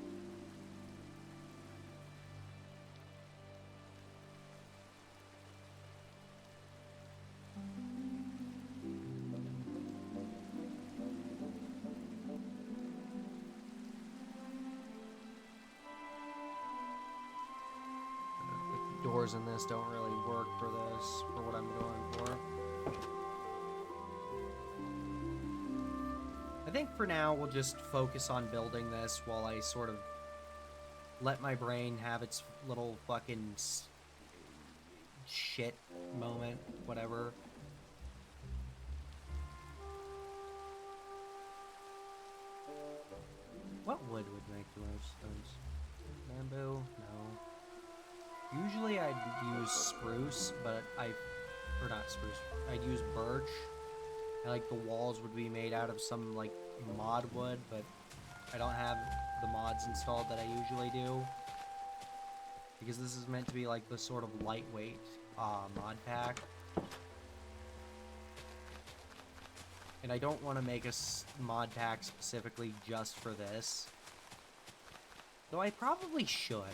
The doors in this don't really work for this, for what I'm going for. I think for now we'll just focus on building this while I sort of let my brain have its little fucking shit moment, whatever. What wood would make the most sense? Bamboo? No. Usually I'd use spruce, but or not spruce, I'd use birch. And, like, the walls would be made out of some, like, mod wood, but I don't have the mods installed that I usually do. Because this is meant to be, like, the sort of lightweight mod pack. And I don't want to make a mod pack specifically just for this. Though I probably should.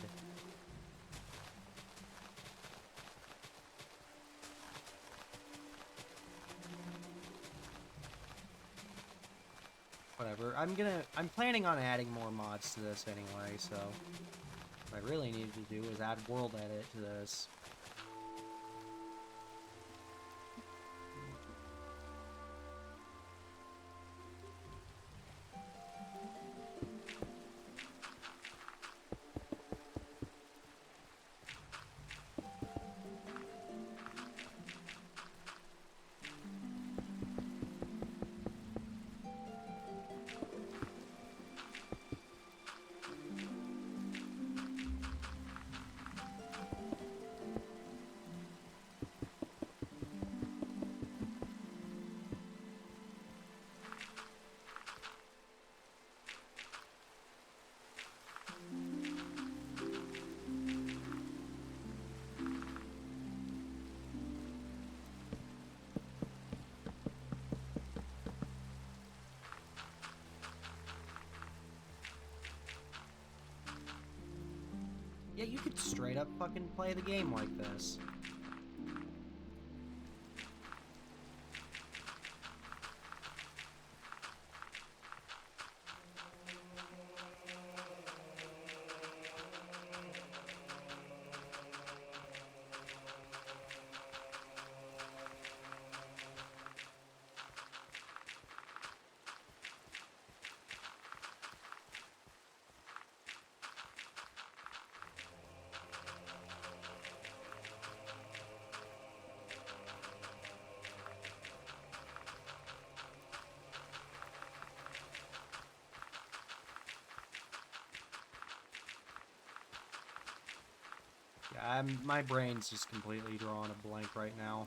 Whatever. I'm planning on adding more mods to this anyway, so what I really need to do is add world edit to this. Yeah, you could straight up fucking play the game like this. Yeah, my brain's just completely drawing a blank right now.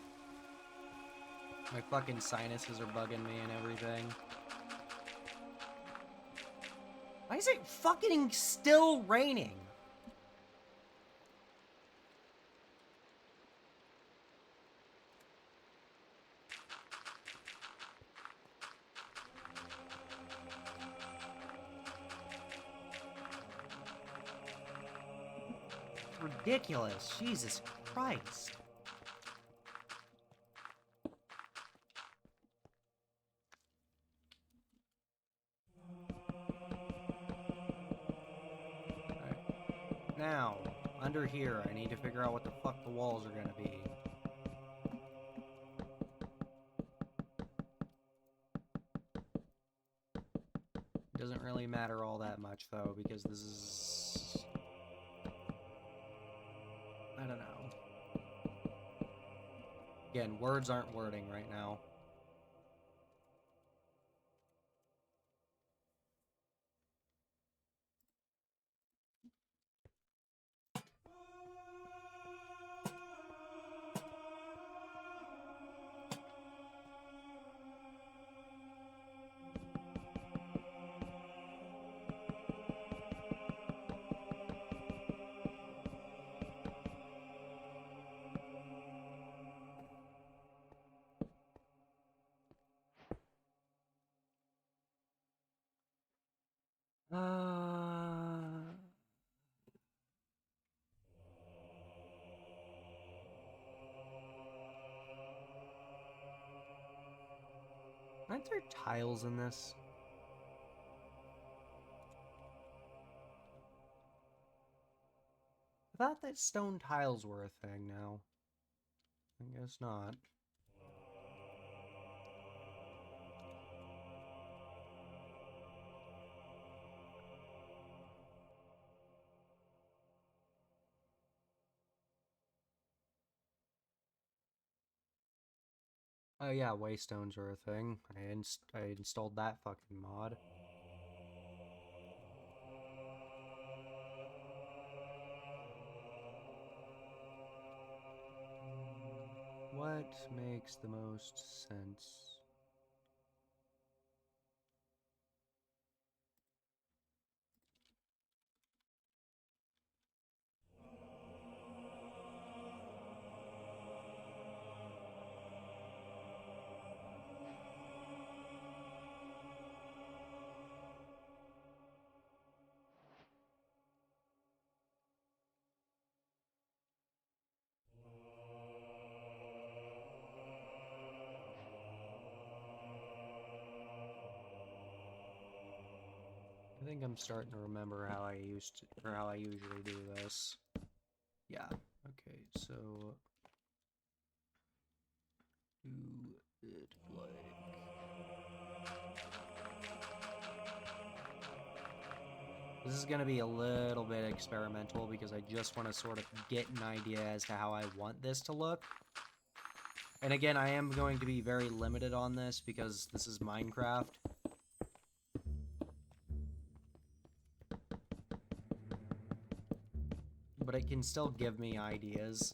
My fucking sinuses are bugging me and everything. Why is it fucking still raining? Ridiculous. Jesus Christ. Now, under here, I need to figure out what the fuck the walls are gonna be. Doesn't really matter all that much, though, because this is... I don't know. Again, words aren't wording right now. Aren't there tiles in this? I thought that stone tiles were a thing now. I guess not. Oh yeah, waystones are a thing. I installed that fucking mod. What makes the most sense? I think I'm starting to remember how I usually do this. Yeah. Okay, so do it like this is going to be a little bit experimental because I just want to sort of get an idea as to how I want this to look. And again, I am going to be very limited on this because this is Minecraft. But it can still give me ideas.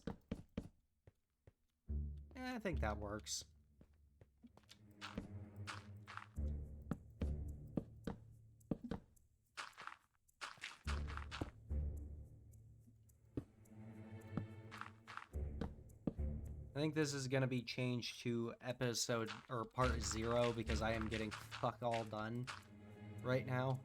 I think that works. I think this is going to be changed to episode, or part 0, because I am getting fuck all done right now.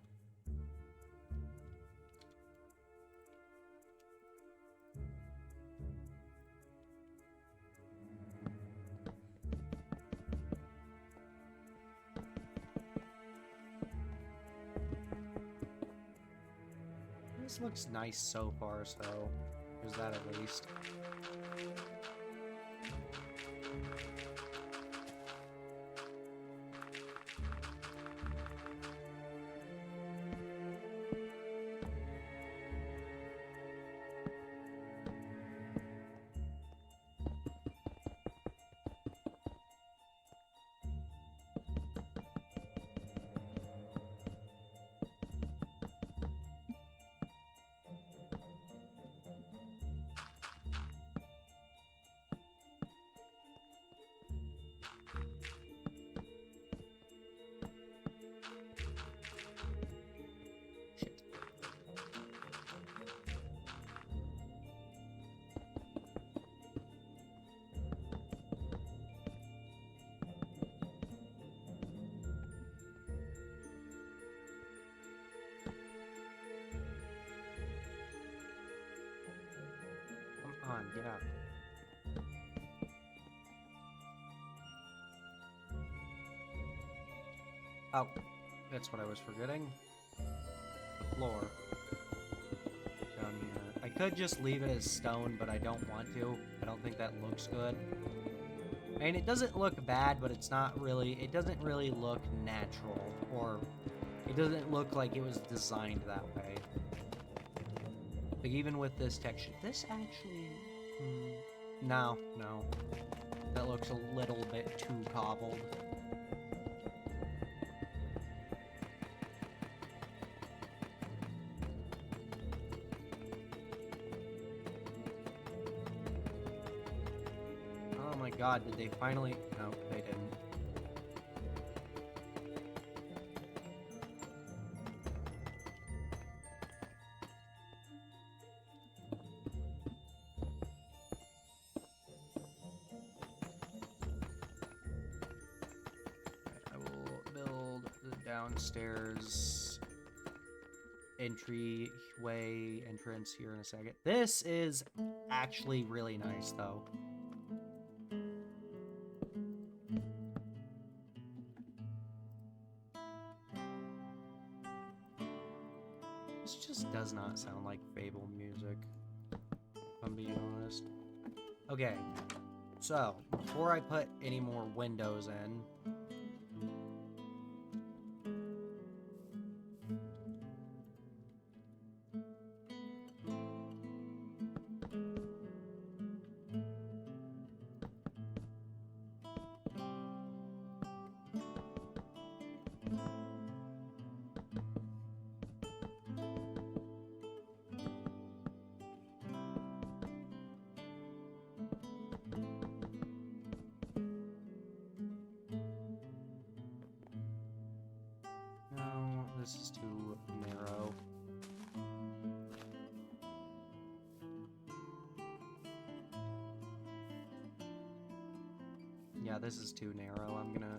This looks nice so far, so there's that at least. Come on, get up. Oh, that's what I was forgetting. The floor. Down here. could just leave it as stone, but I don't want to. I don't think that looks good. I mean, it doesn't look bad, but it's not really, it doesn't really look natural, or it doesn't look like it was designed that way. Like, even with this texture, this actually, no. That looks a little bit too cobbled. Oh my god, did they finally... No, they didn't. I will build the downstairs entrance here in a second. This is actually really nice, though. This just does not sound like Fable music, if I'm being honest. Okay, so before I put any more windows in, no, this is too narrow. Yeah, this is too narrow. I'm gonna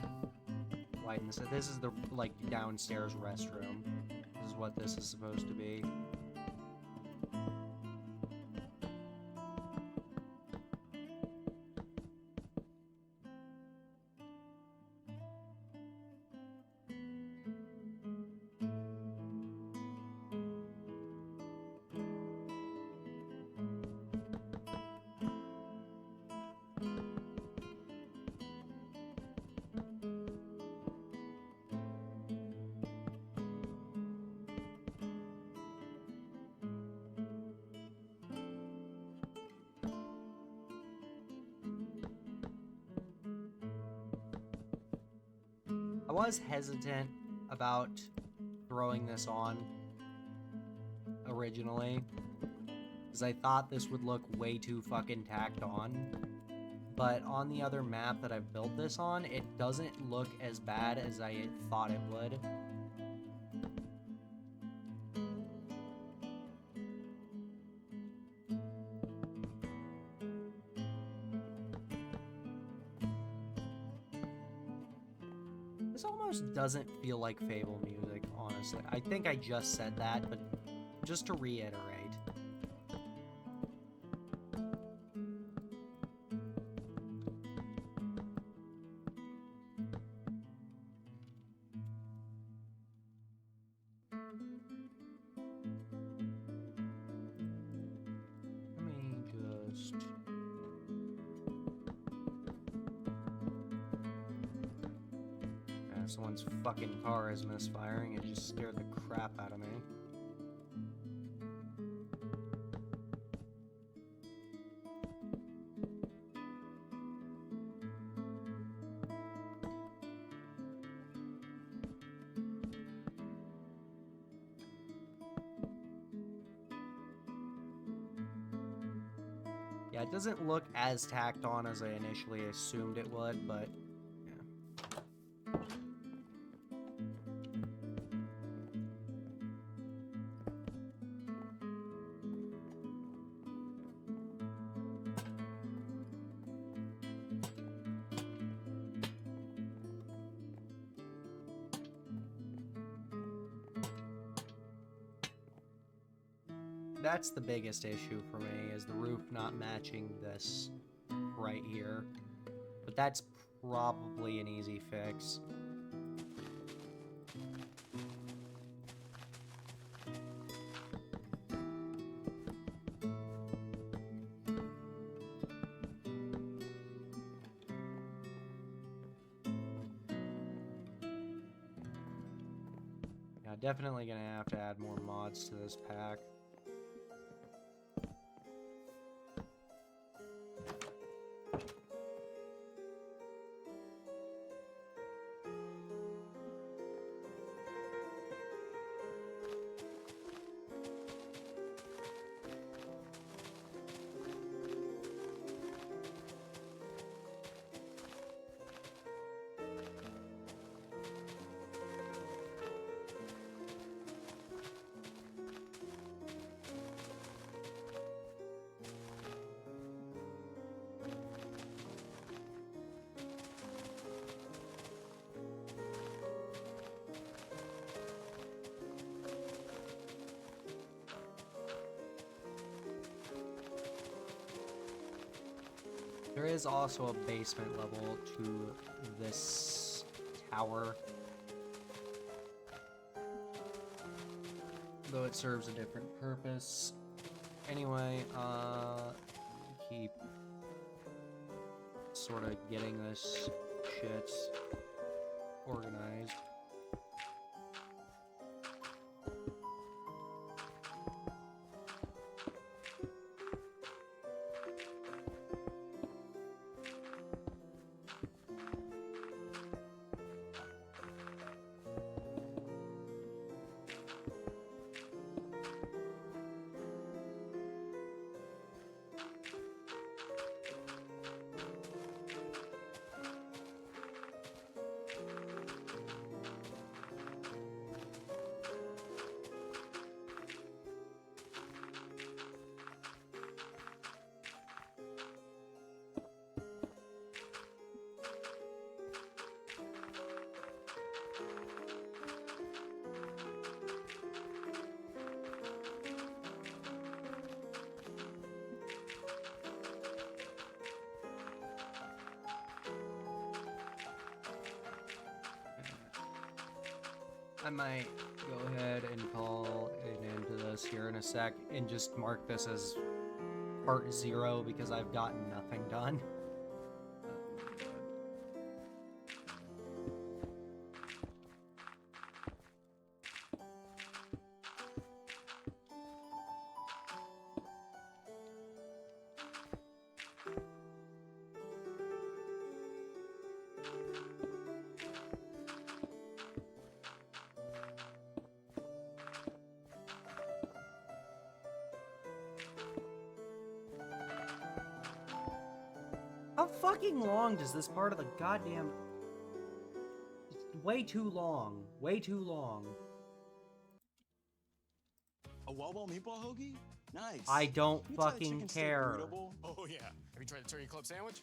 widen this. This is the, like, downstairs restroom. This is what this is supposed to be. I was hesitant about throwing this on originally, because I thought this would look way too fucking tacked on. But on the other map that I've built this on, it doesn't look as bad as I thought it would. This almost doesn't feel like Fable music, honestly. I think I just said that, but just to reiterate. Let me just... Someone's fucking car is misfiring. It just scared the crap out of me. Yeah, it doesn't look as tacked on as I initially assumed it would, but that's the biggest issue for me, is the roof not matching this right here. But that's probably an easy fix. Yeah, definitely gonna have to add more mods to this pack. There is also a basement level to this tower, though it serves a different purpose. Anyway, keep sort of getting this shit organized. I might go ahead and call an end to this here in a sec and just mark this as part 0 because I've gotten nothing done. How fucking long does this part of the goddamn... It's way too long. Way too long. A wall meatball hoagie? Nice. I don't Can you try the fucking chicken steak care. burrito bowl? Oh yeah. Have you tried the turkey club sandwich?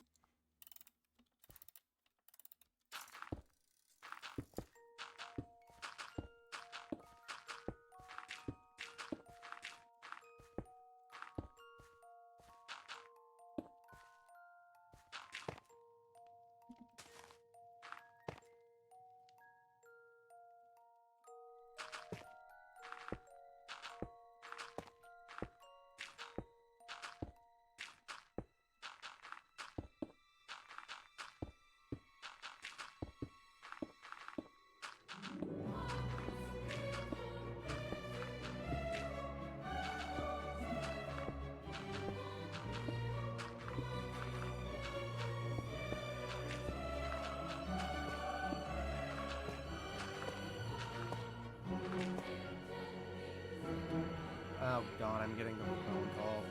Oh god, I'm getting a phone call.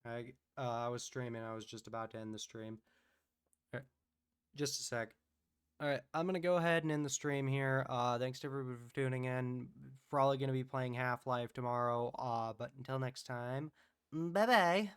I was streaming. I was just about to end the stream. All right, just a sec. All right, I'm gonna go ahead and end the stream here. Thanks to everybody for tuning in. Probably gonna be playing Half-Life tomorrow. But until next time, bye bye.